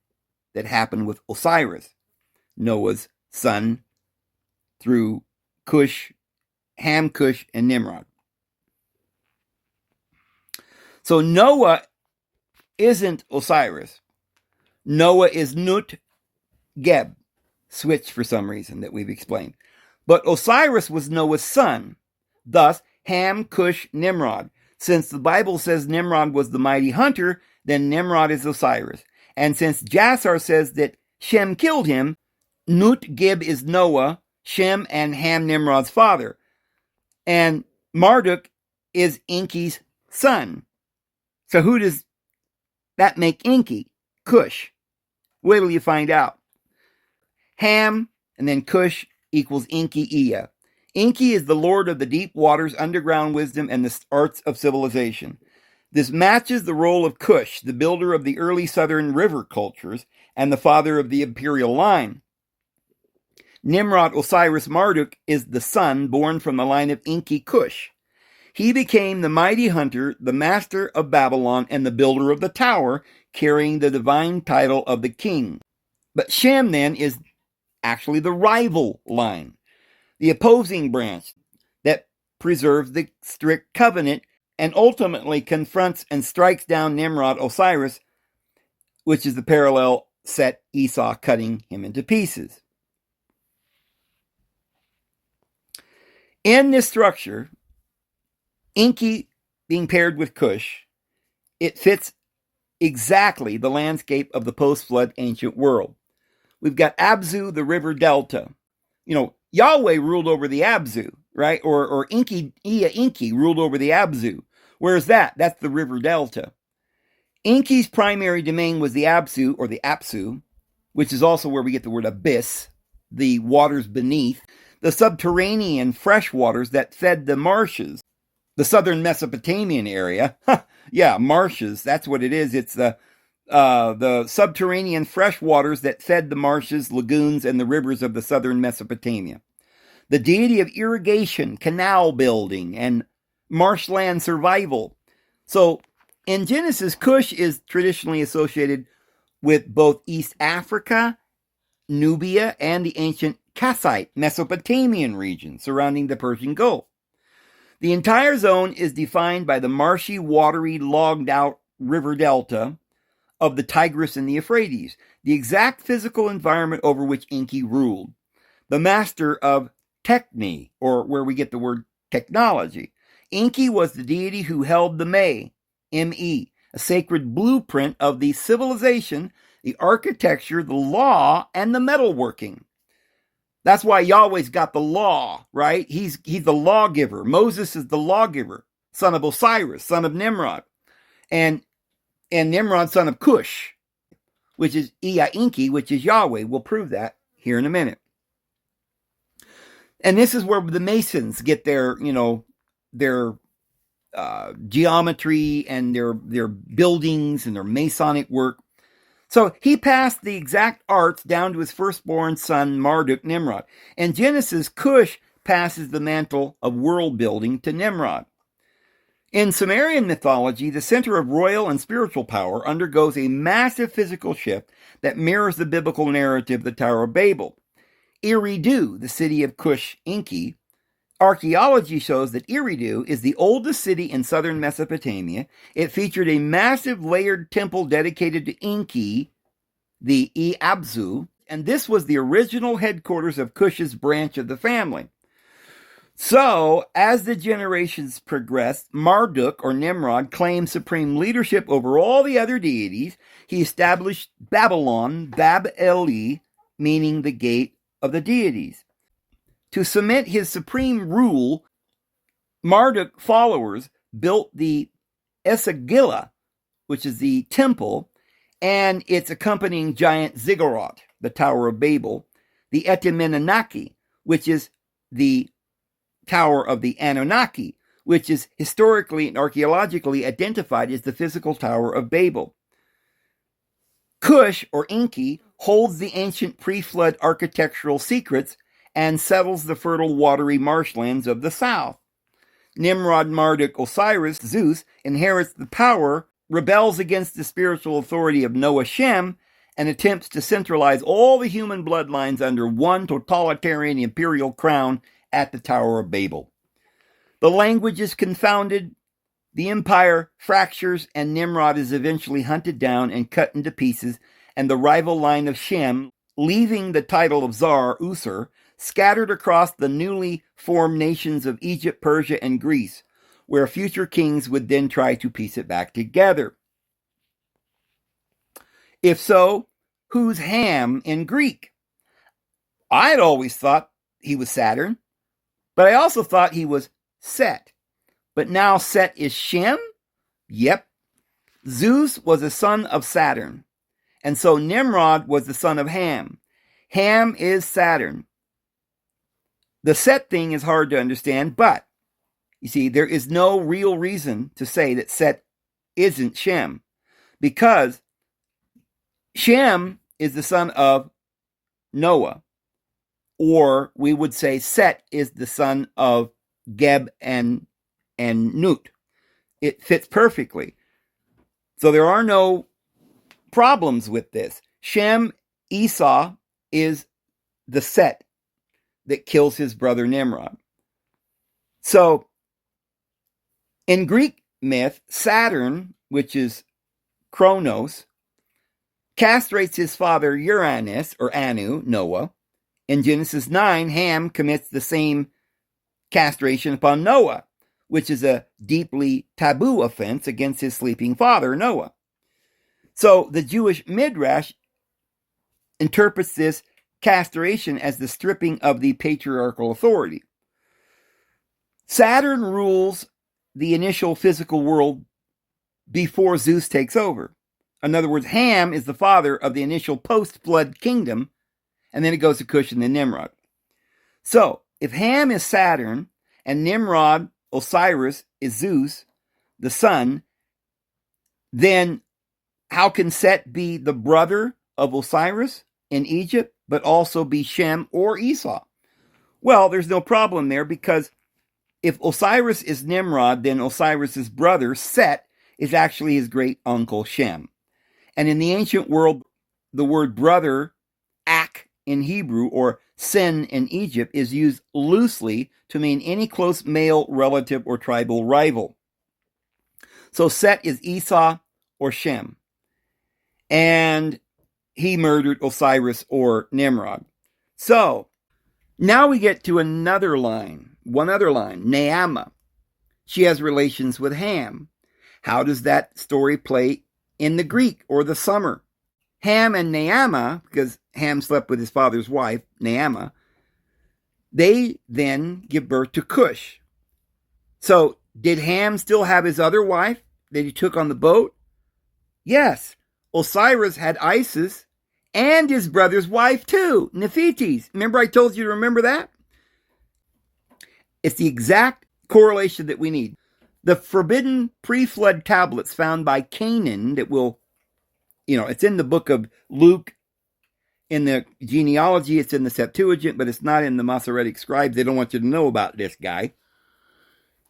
that happened with Osiris, Noah's son, through Cush, Ham, Cush, and Nimrod. So Noah isn't Osiris. Noah is Nut Geb, switched for some reason that we've explained. But Osiris was Noah's son, thus Ham, Cush, Nimrod. Since the Bible says Nimrod was the mighty hunter, then Nimrod is Osiris. And since Jasher says that Shem killed him, Nut Geb is Noah, Shem and Ham Nimrod's father. And Marduk is Enki's son. So who does that make Enki? Cush. Wait till you find out. Ham and then Cush equals Enki Ea. Enki is the lord of the deep waters, underground wisdom, and the arts of civilization. This matches the role of Cush, the builder of the early southern river cultures and the father of the imperial line. Nimrod Osiris Marduk is the son born from the line of Enki Cush. He became the mighty hunter, the master of Babylon, and the builder of the tower, carrying the divine title of the king. But Shem then is actually the rival line, the opposing branch that preserves the strict covenant and ultimately confronts and strikes down Nimrod Osiris, which is the parallel set Esau cutting him into pieces. In this structure, Enki being paired with Cush, it fits exactly the landscape of the post-flood ancient world. We've got Abzu, the river delta. Yahweh ruled over the Abzu, right? Or Enki ruled over the Abzu. Where's that? That's the river delta. Enki's primary domain was the Abzu, or the Apsu, which is also where we get the word abyss, the waters beneath, the subterranean fresh waters that fed the marshes, the southern Mesopotamian area. Yeah, marshes, that's what it is. It's the subterranean fresh waters that fed the marshes, lagoons, and the rivers of the southern Mesopotamia. The deity of irrigation, canal building, and marshland survival. So in Genesis, Cush is traditionally associated with both East Africa, Nubia, and the ancient Kassite Mesopotamian region surrounding the Persian Gulf. The entire zone is defined by the marshy, watery, logged-out river delta of the Tigris and the Euphrates, the exact physical environment over which Enki ruled. The master of Techne, or where we get the word technology. Enki was the deity who held the Me, M-E, a sacred blueprint of the civilization, the architecture, the law, and the metalworking. That's why Yahweh's got the law, right? He's the lawgiver. Moses is the lawgiver, son of Osiris, son of Nimrod. And Nimrod, son of Cush, which is Enki, which is Yahweh. We'll prove that here in a minute. And this is where the Masons get their geometry and their buildings and their Masonic work. So he passed the exact arts down to his firstborn son, Marduk Nimrod. And Genesis, Cush passes the mantle of world building to Nimrod. In Sumerian mythology, the center of royal and spiritual power undergoes a massive physical shift that mirrors the biblical narrative, the Tower of Babel. Eridu, the city of Cush, Enki. Archaeology shows that Eridu is the oldest city in southern Mesopotamia. It featured a massive layered temple dedicated to Enki, the Abzu, and this was the original headquarters of Cush's branch of the family. So, as the generations progressed, Marduk, or Nimrod, claimed supreme leadership over all the other deities. He established Babylon, Bab-Eli, meaning the gate of the deities. To cement his supreme rule, Marduk followers built the Esagila, which is the temple, and its accompanying giant ziggurat, the Tower of Babel, the Etemenanaki, which is the Tower of the Anunnaki, which is historically and archaeologically identified as the physical Tower of Babel. Cush, or Enki, holds the ancient pre-flood architectural secrets and settles the fertile, watery marshlands of the south. Nimrod, Marduk, Osiris, Zeus, inherits the power, rebels against the spiritual authority of Noah Shem, and attempts to centralize all the human bloodlines under one totalitarian imperial crown at the Tower of Babel. The language is confounded, the empire fractures, and Nimrod is eventually hunted down and cut into pieces, and the rival line of Shem, leaving the title of Tsar, Usur, scattered across the newly formed nations of Egypt, Persia, and Greece, where future kings would then try to piece it back together. If so, who's Ham in Greek? I had always thought he was Saturn, but I also thought he was Set. But now Set is Shem? Yep. Zeus was a son of Saturn, and so Nimrod was the son of Ham. Ham is Saturn. The Set thing is hard to understand, but you see, there is no real reason to say that Set isn't Shem, because Shem is the son of Noah, or we would say Set is the son of Geb and Nut. It fits perfectly. So there are no problems with this. Shem, Esau, is the Set that kills his brother Nimrod. So, in Greek myth, Saturn, which is Kronos, castrates his father Uranus, or Anu, Noah. In Genesis 9, Ham commits the same castration upon Noah, which is a deeply taboo offense against his sleeping father, Noah. So the Jewish Midrash interprets this castration as the stripping of the patriarchal authority. Saturn rules the initial physical world before Zeus takes over. In other words, Ham is the father of the initial post-flood kingdom, and then it goes to Cush and then Nimrod. So, if Ham is Saturn, and Nimrod, Osiris, is Zeus, the sun, then how can Set be the brother of Osiris in Egypt, but also be Shem or Esau? Well, there's no problem there, because if Osiris is Nimrod, then Osiris's brother, Set, is actually his great uncle Shem. And in the ancient world, the word brother, Ak in Hebrew, or Sen in Egypt, is used loosely to mean any close male relative or tribal rival. So Set is Esau or Shem. And he murdered Osiris or Nimrod. So now we get to another line, one other line, Naamah. She has relations with Ham. How does that story play in the Greek or the summer? Ham and Naamah, because Ham slept with his father's wife, Naamah, they then give birth to Cush. So did Ham still have his other wife that he took on the boat? Yes. Osiris had Isis and his brother's wife too, Nephthys. Remember I told you to remember that? It's the exact correlation that we need. The forbidden pre-flood tablets found by Canaan that will, it's in the book of Luke, in the genealogy, it's in the Septuagint, but it's not in the Masoretic scribes. They don't want you to know about this guy.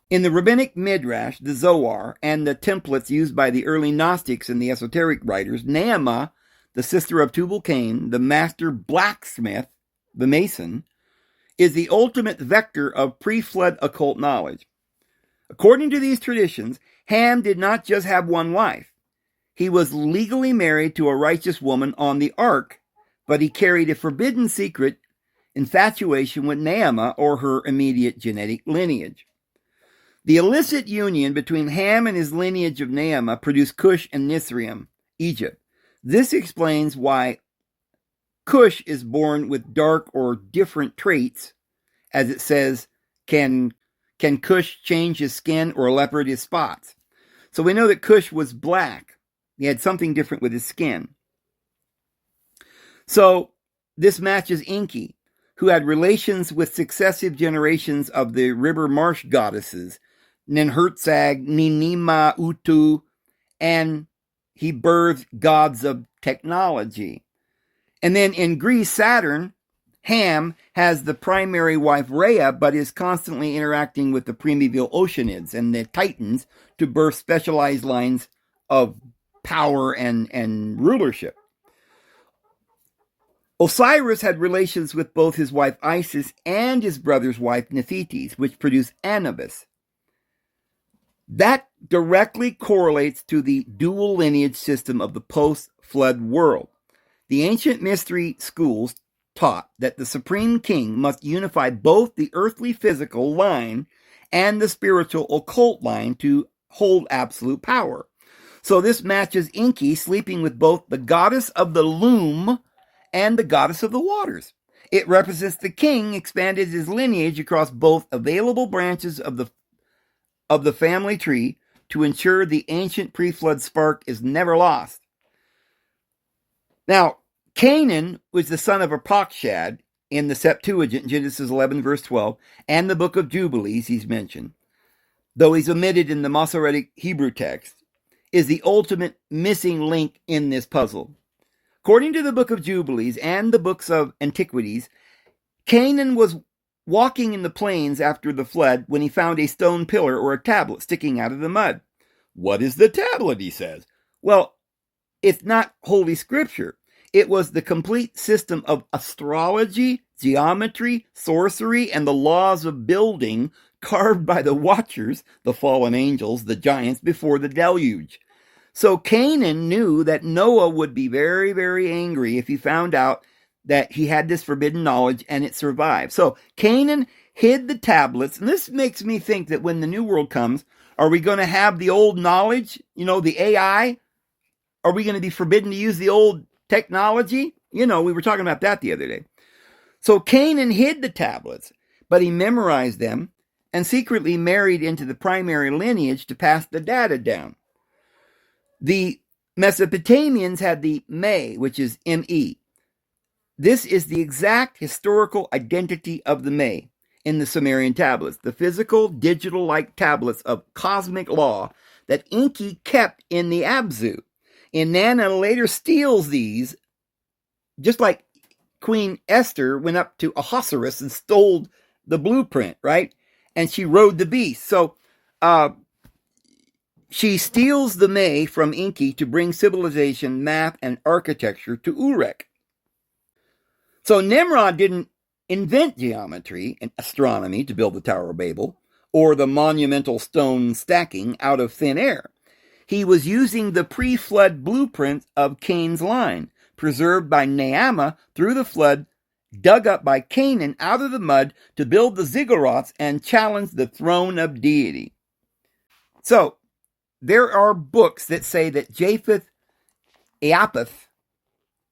In the rabbinic Midrash, the Zohar, and the templates used by the early Gnostics and the esoteric writers, Naamah, the sister of Tubal-Cain, the master blacksmith, the mason, is the ultimate vector of pre-flood occult knowledge. According to these traditions, Ham did not just have one wife. He was legally married to a righteous woman on the ark, but he carried a forbidden secret infatuation with Naamah, or her immediate genetic lineage. The illicit union between Ham and his lineage of Naamah produced Cush and Nisrim, Egypt. This explains why Cush is born with dark or different traits, as it says, can Cush change his skin or a leopard his spots? So we know that Cush was black. He had something different with his skin. So this matches Enki, who had relations with successive generations of the river marsh goddesses, Ninhursag, Ninima Utu, and he birthed gods of technology. And then in Greece, Saturn, Ham, has the primary wife Rhea, but is constantly interacting with the primeval Oceanids and the Titans to birth specialized lines of power and rulership. Osiris had relations with both his wife Isis and his brother's wife Nephthys, which produced Anubis. That directly correlates to the dual lineage system of the post-flood world. The ancient mystery schools taught that the supreme king must unify both the earthly physical line and the spiritual occult line to hold absolute power. So this matches Enki sleeping with both the goddess of the loom and the goddess of the waters. It represents the king expanded his lineage across both available branches of the family tree to ensure the ancient pre-flood spark is never lost. Now, Canaan was the son of Arpachshad in the Septuagint, Genesis 11, verse 12, and the book of Jubilees he's mentioned, though he's omitted in the Masoretic Hebrew text, is the ultimate missing link in this puzzle. According to the book of Jubilees and the books of Antiquities, Canaan was walking in the plains after the flood when he found a stone pillar or a tablet sticking out of the mud. What is the tablet, he says? Well, it's not Holy Scripture. It was the complete system of astrology, geometry, sorcery, and the laws of building carved by the Watchers, the fallen angels, the giants, before the deluge. So Canaan knew that Noah would be very, very angry if he found out that he had this forbidden knowledge and it survived. So Canaan hid the tablets, and this makes me think that when the new world comes, are we going to have the old knowledge, the AI? Are we going to be forbidden to use the old technology? We were talking about that the other day. So Canaan hid the tablets, but he memorized them and secretly married into the primary lineage to pass the data down. The Mesopotamians had the Me, which is M-E. This is the exact historical identity of the Me in the Sumerian tablets, the physical, digital-like tablets of cosmic law that Enki kept in the Abzu. Inanna later steals these, just like Queen Esther went up to Ahasuerus and stole the blueprint, right? And she rode the beast. So she steals the Me from Enki to bring civilization, math, and architecture to Uruk. So Nimrod didn't invent geometry and astronomy to build the Tower of Babel, or the monumental stone stacking out of thin air. He was using the pre-flood blueprint of Cain's line, preserved by Naamah through the flood, dug up by Canaan out of the mud to build the ziggurats and challenge the throne of deity. So, there are books that say that Japheth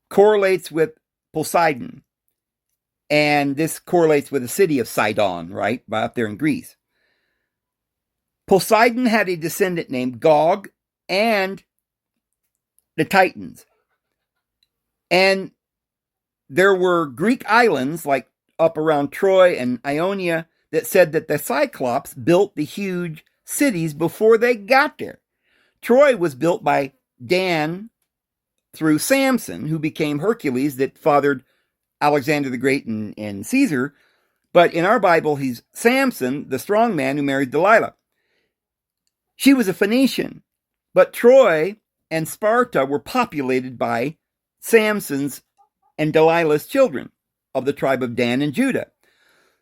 correlates with Poseidon. And this correlates with the city of Sidon, right? Up there in Greece. Poseidon had a descendant named Gog and the Titans. And there were Greek islands, like up around Troy and Ionia, that said that the Cyclops built the huge cities before they got there. Troy was built by Dan through Samson, who became Hercules that fathered Alexander the Great and Caesar. But in our Bible, he's Samson, the strong man who married Delilah. She was a Phoenician, but Troy and Sparta were populated by Samson's and Delilah's children of the tribe of Dan and Judah.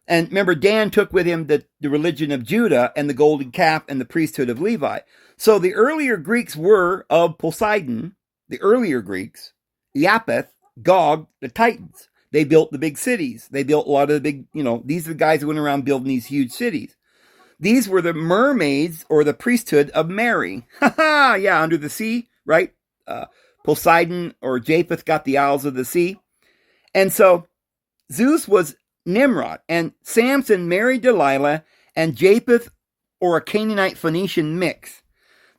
And remember, Dan took with him the religion of Judah and the golden calf and the priesthood of Levi. So the earlier Greeks were of Poseidon, the earlier Greeks, Japheth, Gog, the Titans. They built the big cities. They built a lot of the big, these are the guys who went around building these huge cities. These were the mermaids or the priesthood of Mary. Yeah, under the sea, right? Poseidon or Japheth got the Isles of the Sea. And so Zeus was Nimrod, and Samson married Delilah, and Japheth or a Canaanite Phoenician mix.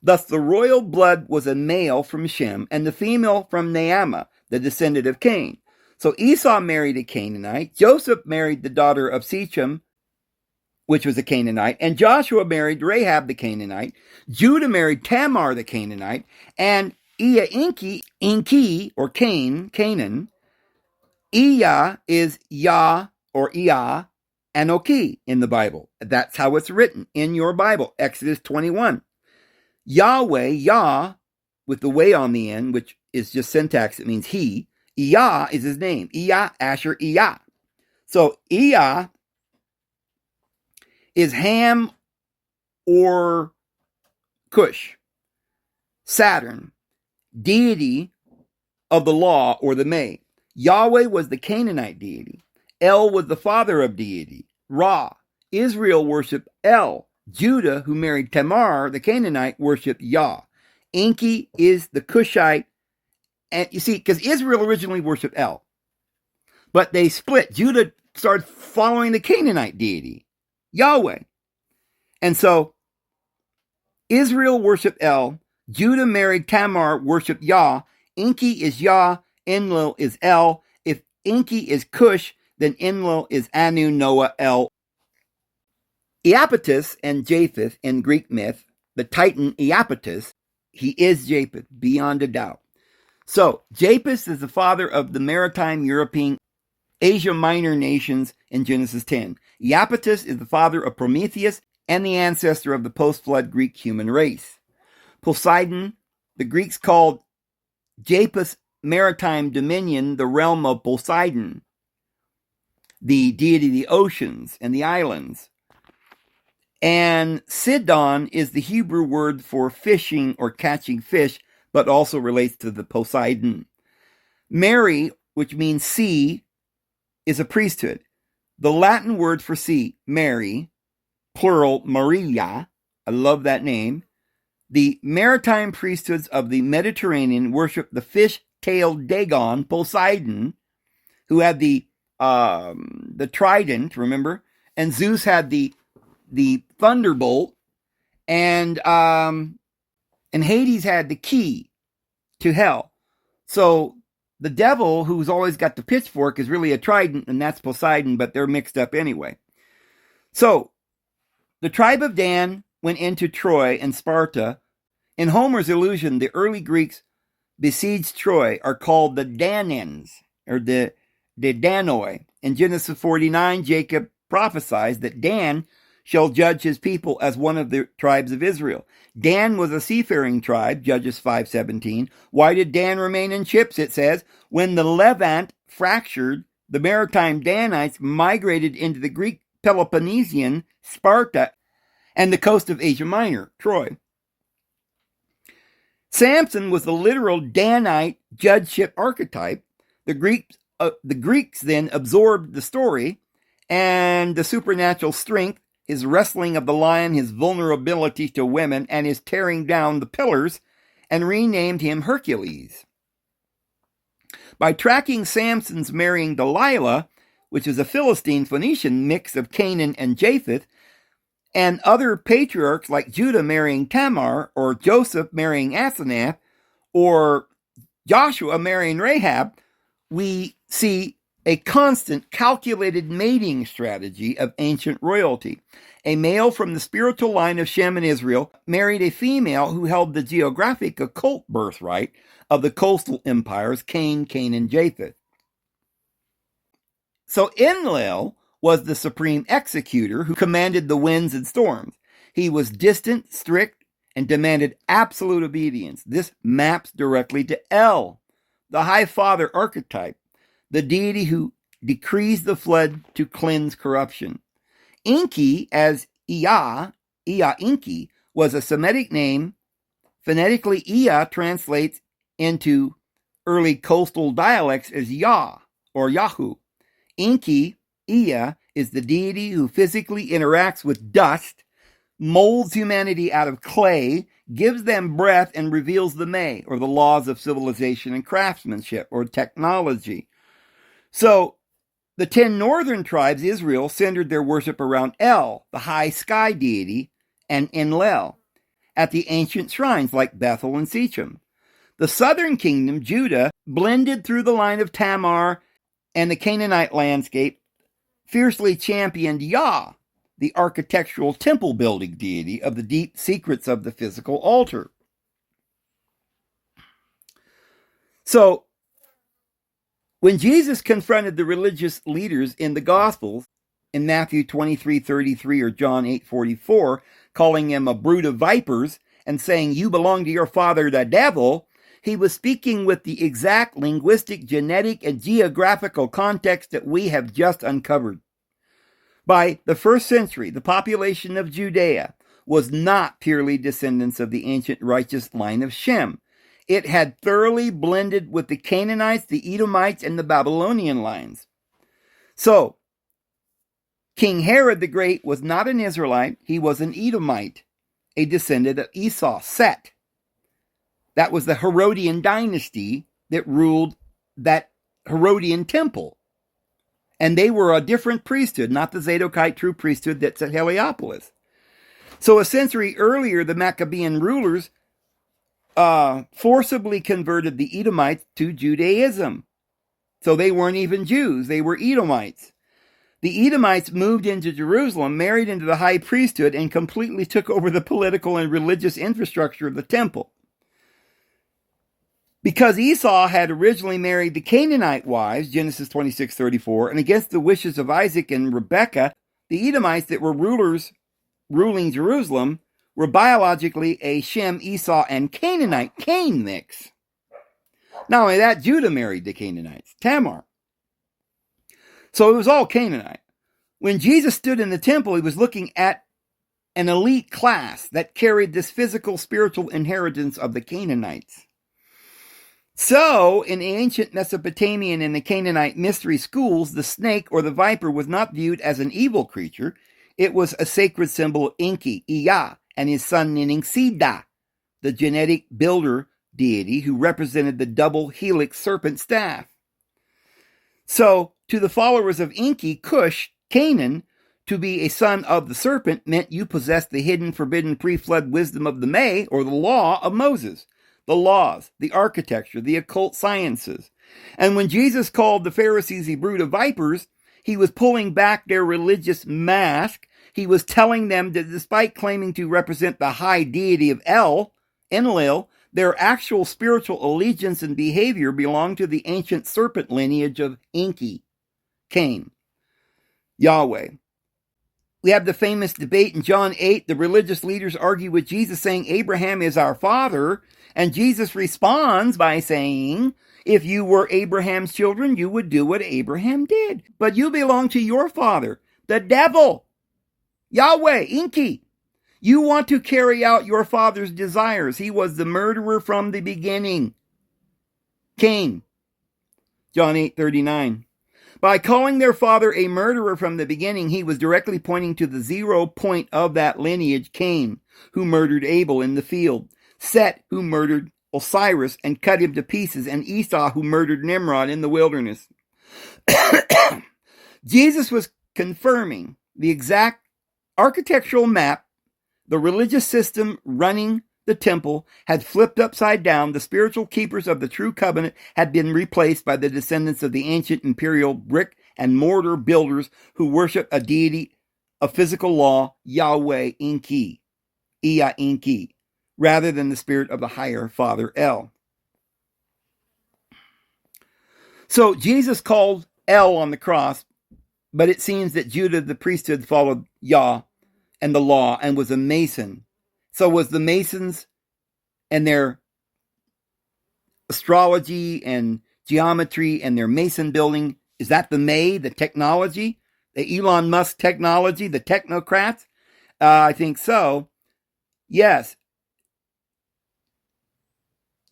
Thus the royal blood was a male from Shem and the female from Naamah, the descendant of Cain. So Esau married a Canaanite, Joseph married the daughter of Shechem, which was a Canaanite, and Joshua married Rahab the Canaanite, Judah married Tamar the Canaanite, and Enki, or Canaan, Iya is Yah or Iyah, Anoki in the Bible. That's how it's written in your Bible, Exodus 21. Yahweh, Yah, with the way on the end, which is just syntax, it means he. Iyah is his name. Iyah, Asher, Iyah. So Iyah is Ham or Cush, Saturn, deity of the law or the May. Yahweh was the Canaanite deity. El was the father of deity, Ra. Israel worshiped El. Judah, who married Tamar, the Canaanite, worshiped Yah. Enki is the Cushite. And you see, because Israel originally worshiped El. But they split. Judah started following the Canaanite deity, Yahweh. And so Israel worshiped El. Judah married Tamar, worshiped Yah. Enki is Yah. Enlil is El. If Enki is Cush, then Enlil is Anu, Noah, El. Iapetus and Japheth in Greek myth, the Titan Iapetus, he is Japheth, beyond a doubt. So, Japheth is the father of the maritime European Asia Minor nations in Genesis 10. Iapetus is the father of Prometheus and the ancestor of the post-flood Greek human race. Poseidon, the Greeks called Japheth's maritime dominion the realm of Poseidon. the deity of the oceans and the islands. And Sidon is the Hebrew word for fishing or catching fish, but also relates to the Poseidon. Mary, which means sea, is a priesthood. The Latin word for sea, Mary, plural Maria, I love that name. The maritime priesthoods of the Mediterranean worship the fish-tailed Dagon, Poseidon, who had the trident, remember? And Zeus had the thunderbolt, and Hades had the key to hell. So the devil, who's always got the pitchfork, is really a trident, and that's Poseidon, but they're mixed up anyway. So the tribe of Dan went into Troy and Sparta. In Homer's illusion, the early Greeks besieged Troy are called the Danans, or the Danoi. In Genesis 49, Jacob prophesies that Dan shall judge his people as one of the tribes of Israel. Dan was a seafaring tribe, Judges 5:17. Why did Dan remain in ships? It says, when the Levant fractured, the maritime Danites migrated into the Greek Peloponnesian, Sparta, and the coast of Asia Minor, Troy. Samson was the literal Danite judgeship archetype. The Greeks then absorbed the story and the supernatural strength, his wrestling of the lion, his vulnerability to women, and his tearing down the pillars, and renamed him Hercules. By tracking Samson's marrying Delilah, which is a Philistine Phoenician mix of Canaan and Japheth, and other patriarchs like Judah marrying Tamar, or Joseph marrying Asenath, or Joshua marrying Rahab, we see a constant calculated mating strategy of ancient royalty. A male from the spiritual line of Shem and Israel married a female who held the geographic occult birthright of the coastal empires Cain, and Japheth. So Enlil was the supreme executor who commanded the winds and storms. He was distant, strict, and demanded absolute obedience. This maps directly to El, the High Father archetype, the deity who decrees the flood to cleanse corruption. Enki, as Ea Enki, was a Semitic name. Phonetically, Ea translates into early coastal dialects as Yah or Yahu. Enki, Ea, is the deity who physically interacts with dust, molds humanity out of clay, gives them breath, and reveals the May, or the laws of civilization and craftsmanship, or technology. So, the 10 northern tribes, Israel, centered their worship around El, the high sky deity, and Enlil, at the ancient shrines like Bethel and Shechem. The southern kingdom, Judah, blended through the line of Tamar and the Canaanite landscape, fiercely championed Yah, the architectural temple-building deity of the deep secrets of the physical altar. So, when Jesus confronted the religious leaders in the Gospels, in Matthew 23:33 or John 8:44, calling them a brood of vipers and saying, you belong to your father the devil, he was speaking with the exact linguistic, genetic, and geographical context that we have just uncovered. By the 1st century, the population of Judea was not purely descendants of the ancient righteous line of Shem. It had thoroughly blended with the Canaanites, the Edomites, and the Babylonian lines. So, King Herod the Great was not an Israelite, he was an Edomite, a descendant of Esau, Set. That was the Herodian dynasty that ruled that Herodian temple. And they were a different priesthood, not the Zadokite true priesthood that's at Heliopolis. So a century earlier, the Maccabean rulers forcibly converted the Edomites to Judaism. So they weren't even Jews, they were Edomites. The Edomites moved into Jerusalem, married into the high priesthood, and completely took over the political and religious infrastructure of the temple. Because Esau had originally married the Canaanite wives, Genesis 26:34, and against the wishes of Isaac and Rebekah, the Edomites that were ruling Jerusalem were biologically a Shem, Esau, and Canaanite Cain mix. Not only that, Judah married the Canaanites, Tamar. So it was all Canaanite. When Jesus stood in the temple, he was looking at an elite class that carried this physical, spiritual inheritance of the Canaanites. So, in the ancient Mesopotamian and the Canaanite mystery schools, the snake or the viper was not viewed as an evil creature. It was a sacred symbol of Enki, Ea, and his son Ninningsida, the genetic builder deity who represented the double helix serpent staff. So, to the followers of Enki, Cush, Canaan, to be a son of the serpent meant you possessed the hidden, forbidden, pre-flood wisdom of the May, or the law of Moses, the laws, the architecture, the occult sciences. And when Jesus called the Pharisees a brood of vipers, he was pulling back their religious mask. He was telling them that despite claiming to represent the high deity of Enlil, their actual spiritual allegiance and behavior belonged to the ancient serpent lineage of Enki, Cain, Yahweh. We have the famous debate in John 8. The religious leaders argue with Jesus saying, Abraham is our father. And Jesus responds by saying, if you were Abraham's children, you would do what Abraham did. But you belong to your father, the devil, Yahweh, Enki. You want to carry out your father's desires. He was the murderer from the beginning. Cain, John 8:39. By calling their father a murderer from the beginning, he was directly pointing to the 0 point of that lineage, Cain, who murdered Abel in the field, Set, who murdered Osiris and cut him to pieces, and Esau, who murdered Nimrod in the wilderness. Jesus was confirming the exact architectural map. The religious system running the temple had flipped upside down. The spiritual keepers of the true covenant had been replaced by the descendants of the ancient imperial brick and mortar builders who worship a deity of physical law, Yahweh Enki, Ea Enki, rather than the spirit of the higher Father El. So Jesus called El on the cross, but it seems that Judah the priesthood followed Yah and the law and was a Mason. So was the Masons and their astrology and geometry and their Mason building, is that the May, the technology, the Elon Musk technology, the technocrats? I think so. Yes.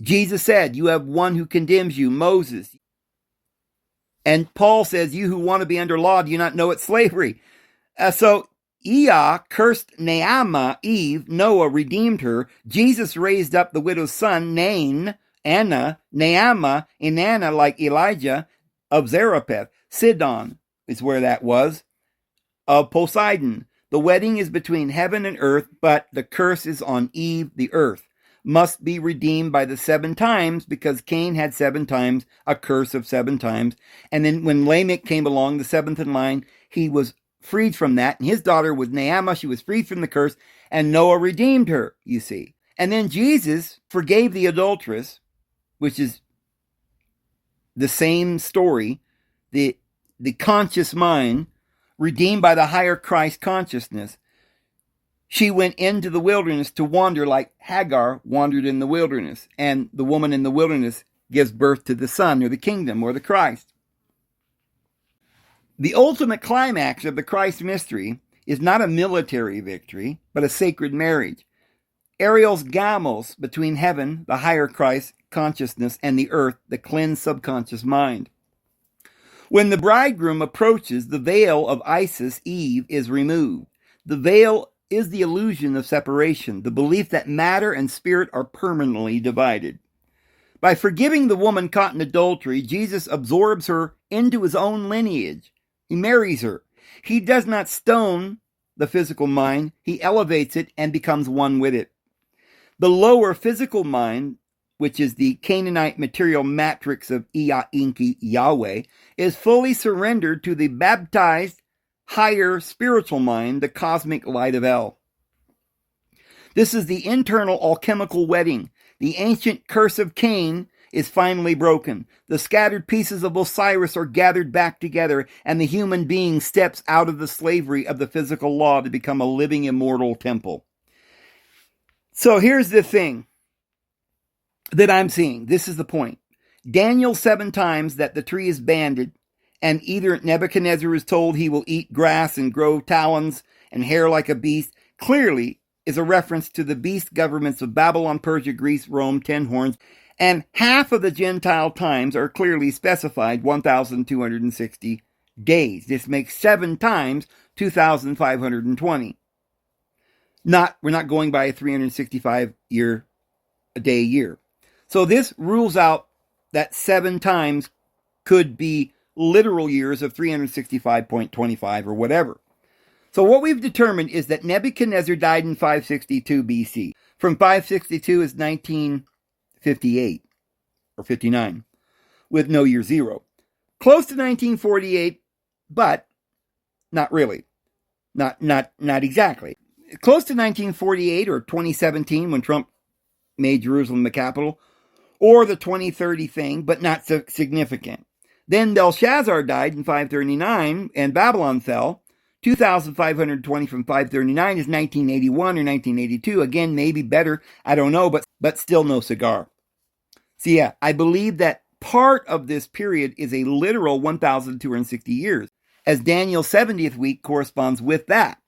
Jesus said, you have one who condemns you, Moses. And Paul says, you who want to be under law, do you not know it's slavery? So Ea cursed Naamah, Eve. Noah redeemed her. Jesus raised up the widow's son, Nain, Anna, Naamah, Inanna, like Elijah of Zarephath. Sidon is where that was, of Poseidon. The wedding is between heaven and earth, but the curse is on Eve, the earth. Must be redeemed by the 7 times, because Cain had 7 times, a curse of 7 times. And then when Lamech came along, the 7th in line, he was freed from that. And his daughter was Naamah. She was freed from the curse, and Noah redeemed her, you see. And then Jesus forgave the adulteress, which is the same story, the conscious mind, redeemed by the higher Christ consciousness. She went into the wilderness to wander like Hagar wandered in the wilderness. And the woman in the wilderness gives birth to the Son, or the kingdom, or the Christ. The ultimate climax of the Christ mystery is not a military victory, but a sacred marriage. Ariel's gamos between heaven, the higher Christ consciousness, and the earth, the cleansed subconscious mind. When the bridegroom approaches, the veil of Isis, Eve, is removed. The veil is the illusion of separation, the belief that matter and spirit are permanently divided. By forgiving the woman caught in adultery, Jesus absorbs her into his own lineage. He marries her. He does not stone the physical mind, he elevates it and becomes one with it. The lower physical mind, which is the Canaanite material matrix of Ea Enki, Yahweh, is fully surrendered to the baptized higher spiritual mind, the cosmic light of El. This is the internal alchemical wedding. The ancient curse of Cain is finally broken. The scattered pieces of Osiris are gathered back together, and the human being steps out of the slavery of the physical law to become a living, immortal temple. So here's the thing that I'm seeing. This is the point. Daniel 7 times that the tree is banded and either Nebuchadnezzar is told he will eat grass and grow talons and hair like a beast, clearly is a reference to the beast governments of Babylon, Persia, Greece, Rome, 10 horns, and half of the Gentile times are clearly specified 1,260 days. This makes 7 times 2,520. We're not going by a 365 day year. So this rules out that 7 times could be literal years of 365.25 or whatever. So what we've determined is that Nebuchadnezzar died in 562 BC. From 562 is 1958 or 59 with no year zero. Close to 1948, but not really. Not exactly. Close to 1948 or 2017 when Trump made Jerusalem the capital, or the 2030 thing, but not so significant. Then Belshazzar died in 539 and Babylon fell. 2,520 from 539 is 1981 or 1982. Again, maybe better, I don't know, but still no cigar. So yeah, I believe that part of this period is a literal 1,260 years, as Daniel's 70th week corresponds with that,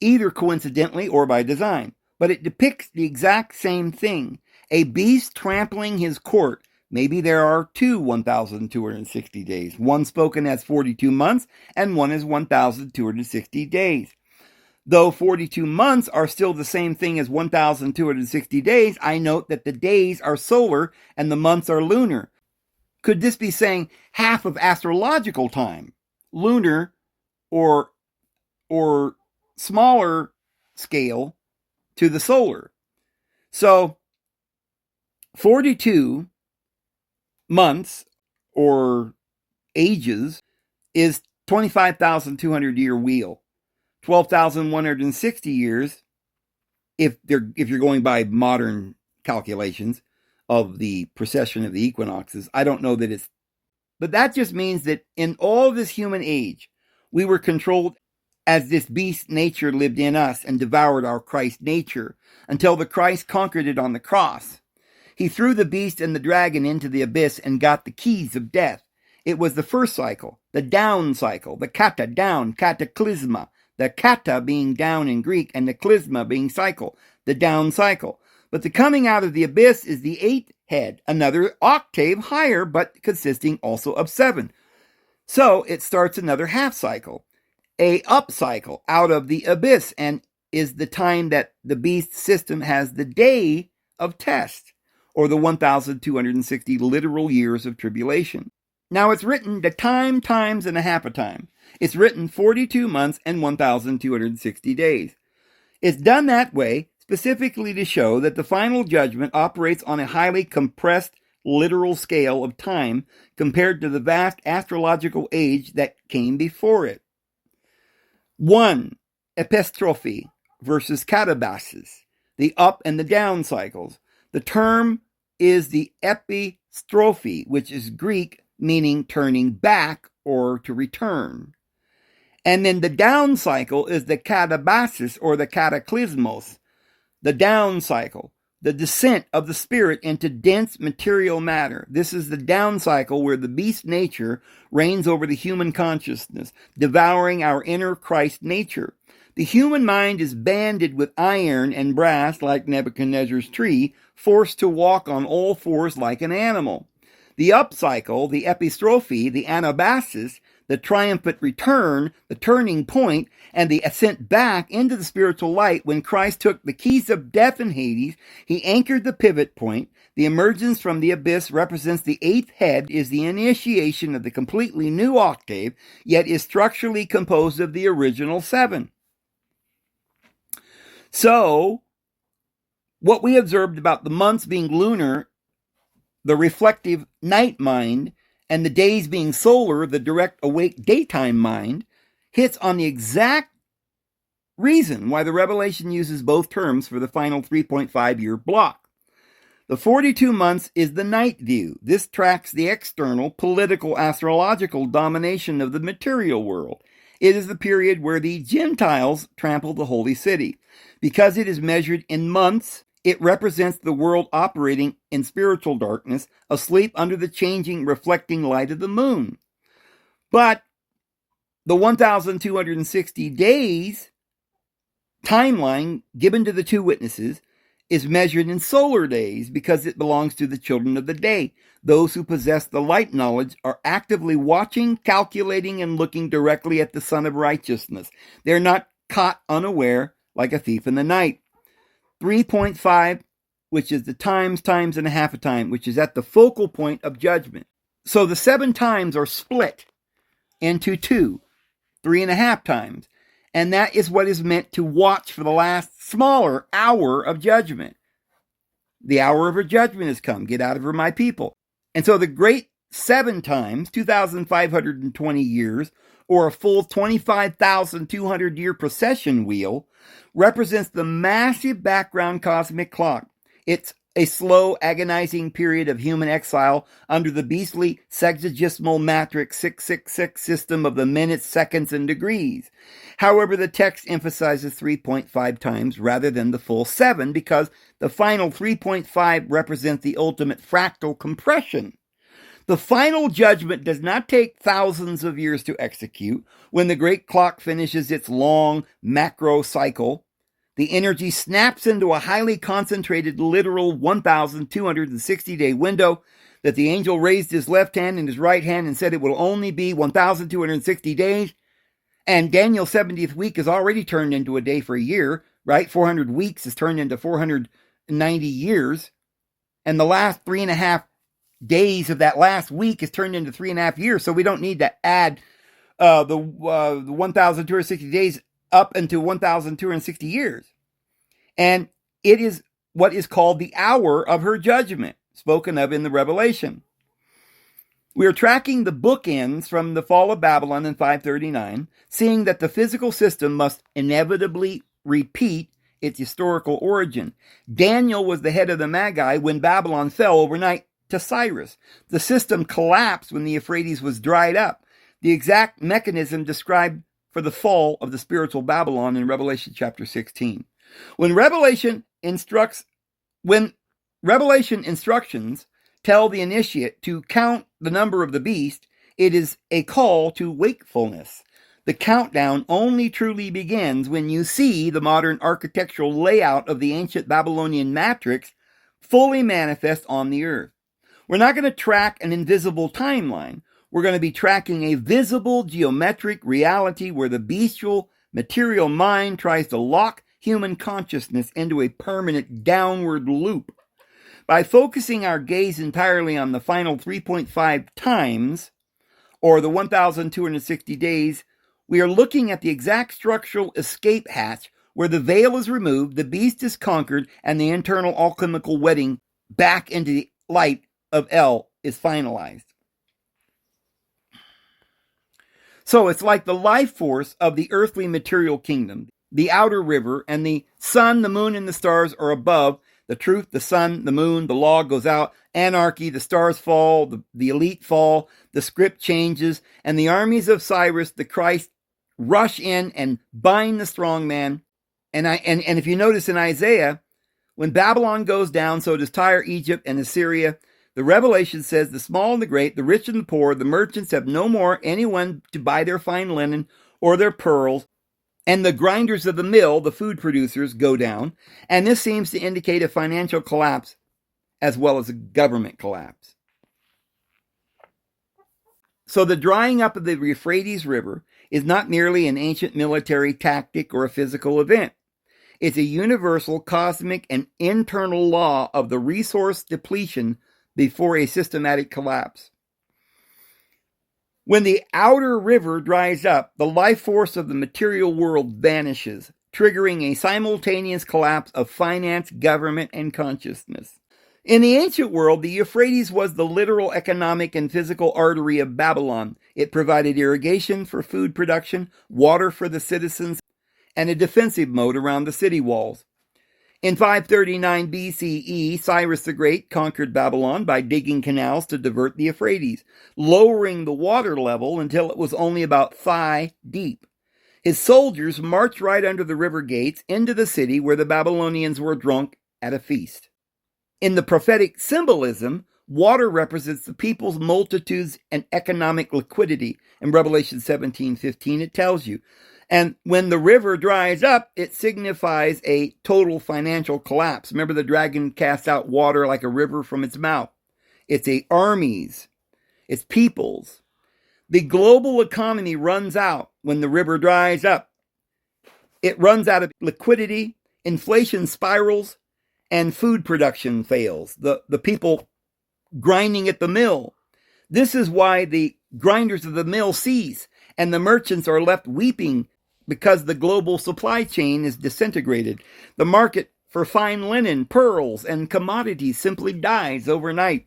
either coincidentally or by design. But it depicts the exact same thing, a beast trampling his court. Maybe there are 2 1,260 days, one spoken as 42 months and one as 1,260 days. Though 42 months are still the same thing as 1,260 days, I note that the days are solar and the months are lunar. Could this be saying half of astrological time, lunar or smaller scale to the solar? So 42 months or ages is 25,200 year wheel. 12,160 years if you're going by modern calculations of the precession of the equinoxes. I don't know that it's, but that just means that in all this human age, we were controlled as this beast nature lived in us and devoured our Christ nature until the Christ conquered it on the cross. He threw the beast and the dragon into the abyss and got the keys of death. It was the first cycle, the down cycle, the kata, down, cataclysma, the kata being down in Greek and the klysma being cycle, the down cycle. But the coming out of the abyss is the 8th head, another octave higher, but consisting also of 7. So it starts another half cycle, a up cycle out of the abyss, and is the time that the beast system has the day of test, or the 1,260 literal years of tribulation. Now it's written the time, times, and a half a time. It's written 42 months and 1,260 days. It's done that way specifically to show that the final judgment operates on a highly compressed literal scale of time compared to the vast astrological age that came before it. 1. Epistrophe versus catabasis, the up and the down cycles. The term is the epistrophe, which is Greek meaning turning back or to return. And then the down cycle is the catabasis or the cataclysmos, the down cycle, the descent of the spirit into dense material matter. This is the down cycle where the beast nature reigns over the human consciousness, devouring our inner Christ nature. The human mind is banded with iron and brass like Nebuchadnezzar's tree, forced to walk on all fours like an animal. The up cycle, the epistrophe, the anabasis, the triumphant return, the turning point, and the ascent back into the spiritual light when Christ took the keys of death and Hades, he anchored the pivot point. The emergence from the abyss represents the 8th head, is the initiation of the completely new octave, yet is structurally composed of the original 7. So, what we observed about the months being lunar, the reflective night mind, and the days being solar, the direct awake daytime mind, hits on the exact reason why the Revelation uses both terms for the final 3.5 year block. The 42 months is the night view. This tracks the external, political, astrological domination of the material world. It is the period where the Gentiles trample the holy city. Because it is measured in months, it represents the world operating in spiritual darkness, asleep under the changing, reflecting light of the moon. But the 1,260 days timeline given to the two witnesses is measured in solar days because it belongs to the children of the day. Those who possess the light knowledge are actively watching, calculating, and looking directly at the Sun of Righteousness. They're not caught unaware like a thief in the night. 3.5, which is the times and a half a time, which is at the focal point of judgment. So the 7 times are split into 2, 3.5 times. And that is what is meant to watch for the last smaller hour of judgment. The hour of her judgment has come. Get out of her, my people. And so the great 7 times, 2,520 years, or a full 25,200-year procession wheel, represents the massive background cosmic clock. It's a slow, agonizing period of human exile under the beastly sexagesimal matrix 666 system of the minutes, seconds, and degrees. However, the text emphasizes 3.5 times rather than the full 7 because the final 3.5 represents the ultimate fractal compression. The final judgment does not take thousands of years to execute. When the great clock finishes its long macro cycle, the energy snaps into a highly concentrated literal 1,260-day window that the angel raised his left hand and his right hand and said it will only be 1,260 days. And Daniel's 70th week is already turned into a day for a year, right? 400 weeks is turned into 490 years. And the last 3.5 days of that last week is turned into 3.5 years. So we don't need to add the 1,260 days up into 1,260 years. And it is what is called the hour of her judgment, spoken of in the Revelation. We are tracking the bookends from the fall of Babylon in 539, seeing that the physical system must inevitably repeat its historical origin. Daniel was the head of the Magi when Babylon fell overnight to Cyrus. The system collapsed when the Euphrates was dried up. The exact mechanism described for the fall of the spiritual Babylon in Revelation chapter 16. When Revelation instructions tell the initiate to count the number of the beast, it is a call to wakefulness. The countdown only truly begins when you see the modern architectural layout of the ancient Babylonian matrix fully manifest on the earth. We're not going to track an invisible timeline. We're going to be tracking a visible geometric reality where the bestial material mind tries to lock human consciousness into a permanent downward loop. By focusing our gaze entirely on the final 3.5 times, or the 1,260 days, we are looking at the exact structural escape hatch where the veil is removed, the beast is conquered, and the internal alchemical wedding back into the light of El is finalized. So it's like the life force of the earthly material kingdom. The outer river and the sun, the moon, and the stars are above. The truth, the sun, the moon, the law goes out. Anarchy, the stars fall, the elite fall, the script changes, and the armies of Cyrus, the Christ, rush in and bind the strong man. And if you notice in Isaiah, when Babylon goes down, so does Tyre, Egypt, and Assyria. The Revelation says the small and the great, the rich and the poor, the merchants have no more anyone to buy their fine linen or their pearls, and the grinders of the mill, the food producers, go down. And this seems to indicate a financial collapse as well as a government collapse. So the drying up of the Euphrates River is not merely an ancient military tactic or a physical event. It's a universal, cosmic, and internal law of the resource depletion before a systematic collapse. When the outer river dries up, the life force of the material world vanishes, triggering a simultaneous collapse of finance, government, and consciousness. In the ancient world, the Euphrates was the literal economic and physical artery of Babylon. It provided irrigation for food production, water for the citizens, and a defensive moat around the city walls. In 539 BCE, Cyrus the Great conquered Babylon by digging canals to divert the Euphrates, lowering the water level until it was only about thigh deep. His soldiers marched right under the river gates into the city where the Babylonians were drunk at a feast. In the prophetic symbolism, Water represents the people's multitudes and economic liquidity. In Revelation 17:15, it tells you. And when the river dries up, it signifies a total financial collapse. Remember, the dragon casts out water like a river from its mouth. It's armies. It's peoples. The global economy runs out when the river dries up. It runs out of liquidity, inflation spirals, and food production fails. The people grinding at the mill. This is why the grinders of the mill cease, and the merchants are left weeping because the global supply chain is disintegrated. The market for fine linen, pearls, and commodities simply dies overnight.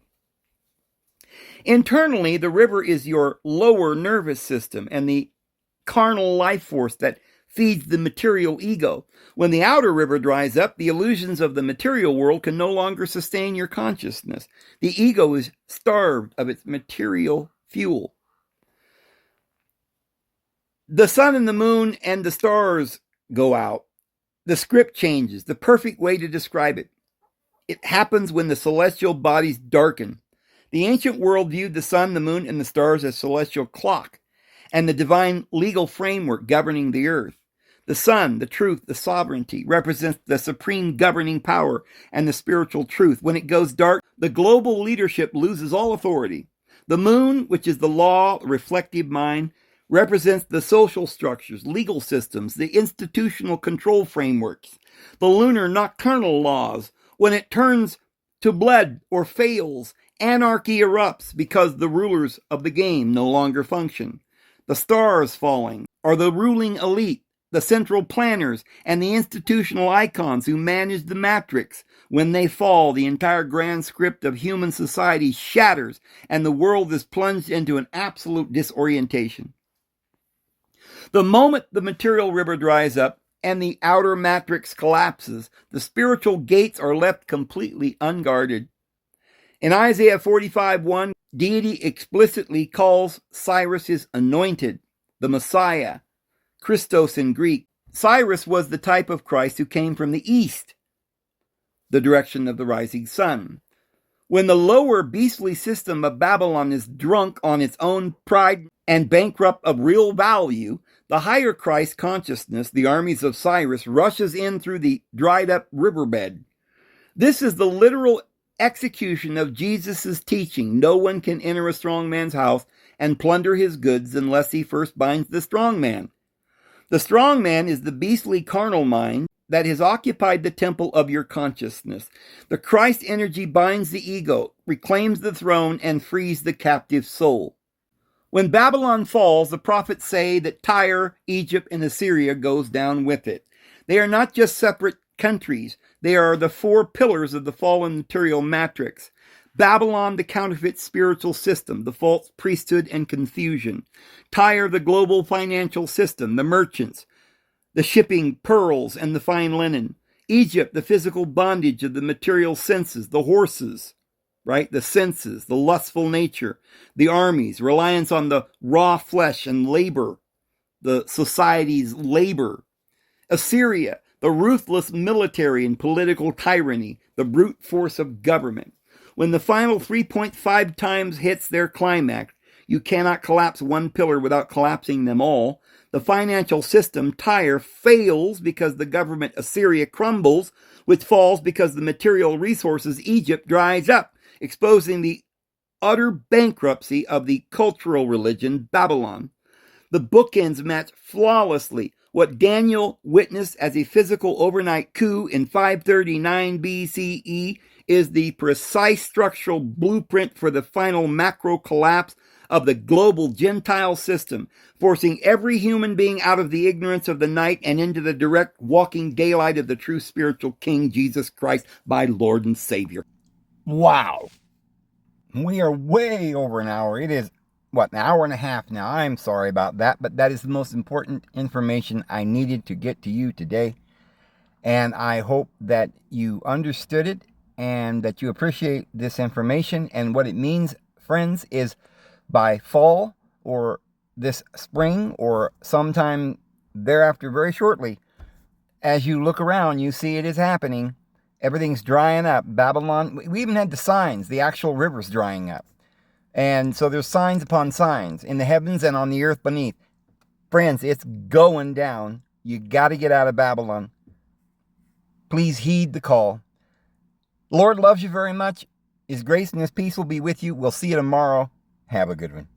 Internally, the river is your lower nervous system and the carnal life force that feeds the material ego. When the outer river dries up, the illusions of the material world can no longer sustain your consciousness. The ego is starved of its material fuel. The sun and the moon and the stars go out. The script changes. The perfect way to describe it. It happens when the celestial bodies darken. The ancient world viewed the sun, the moon, and the stars as celestial clock and the divine legal framework governing the earth. The sun, the truth, the sovereignty, represents the supreme governing power and the spiritual truth. When it goes dark, the global leadership loses all authority. The moon, which is the law, reflective mind, represents the social structures, legal systems, the institutional control frameworks, the lunar nocturnal laws. When it turns to blood or fails, anarchy erupts because the rulers of the game no longer function. The stars falling are the ruling elite, the central planners, and the institutional icons who manage the matrix. When they fall, the entire grand script of human society shatters, and the world is plunged into an absolute disorientation. The moment the material river dries up and the outer matrix collapses, the spiritual gates are left completely unguarded. In Isaiah 45:1, deity explicitly calls Cyrus his anointed, the Messiah, Christos in Greek. Cyrus was the type of Christ who came from the east, the direction of the rising sun. When the lower beastly system of Babylon is drunk on its own pride and bankrupt of real value, the higher Christ consciousness, the armies of Cyrus, rushes in through the dried up riverbed. This is the literal execution of Jesus' teaching. No one can enter a strong man's house and plunder his goods unless he first binds the strong man. The strong man is the beastly carnal mind that has occupied the temple of your consciousness. The Christ energy binds the ego, reclaims the throne, and frees the captive soul. When Babylon falls, the prophets say that Tyre, Egypt, and Assyria goes down with it. They are not just separate countries. They are the four pillars of the fallen material matrix. Babylon, the counterfeit spiritual system, the false priesthood and confusion. Tyre, the global financial system, the merchants, the shipping pearls and the fine linen. Egypt, the physical bondage of the material senses, the horses, right? The senses, the lustful nature, the armies, reliance on the raw flesh and labor, the society's labor. Assyria, the ruthless military and political tyranny, the brute force of government. When the final 3.5 times hits their climax, you cannot collapse one pillar without collapsing them all. The financial system, Tyre, fails because the government, Assyria, crumbles, which falls because the material resources, Egypt, dries up, exposing the utter bankruptcy of the cultural religion, Babylon. The bookends match flawlessly what Daniel witnessed as a physical overnight coup in 539 BCE is the precise structural blueprint for the final macro collapse of the global Gentile system, forcing every human being out of the ignorance of the night and into the direct walking daylight of the true spiritual King, Jesus Christ, my Lord and Savior. Wow. We are way over an hour. It is, an hour and a half now. I'm sorry about that, but that is the most important information I needed to get to you today. And I hope that you understood it and that you appreciate this information. And what it means, friends, is by fall or this spring or sometime thereafter, very shortly, as you look around, you see it is happening. Everything's drying up. Babylon, we even had the signs, the actual rivers drying up. And so there's signs upon signs in the heavens and on the earth beneath. Friends, it's going down. You got to get out of Babylon. Please heed the call. Lord loves you very much. His grace and his peace will be with you. We'll see you tomorrow. Have a good one.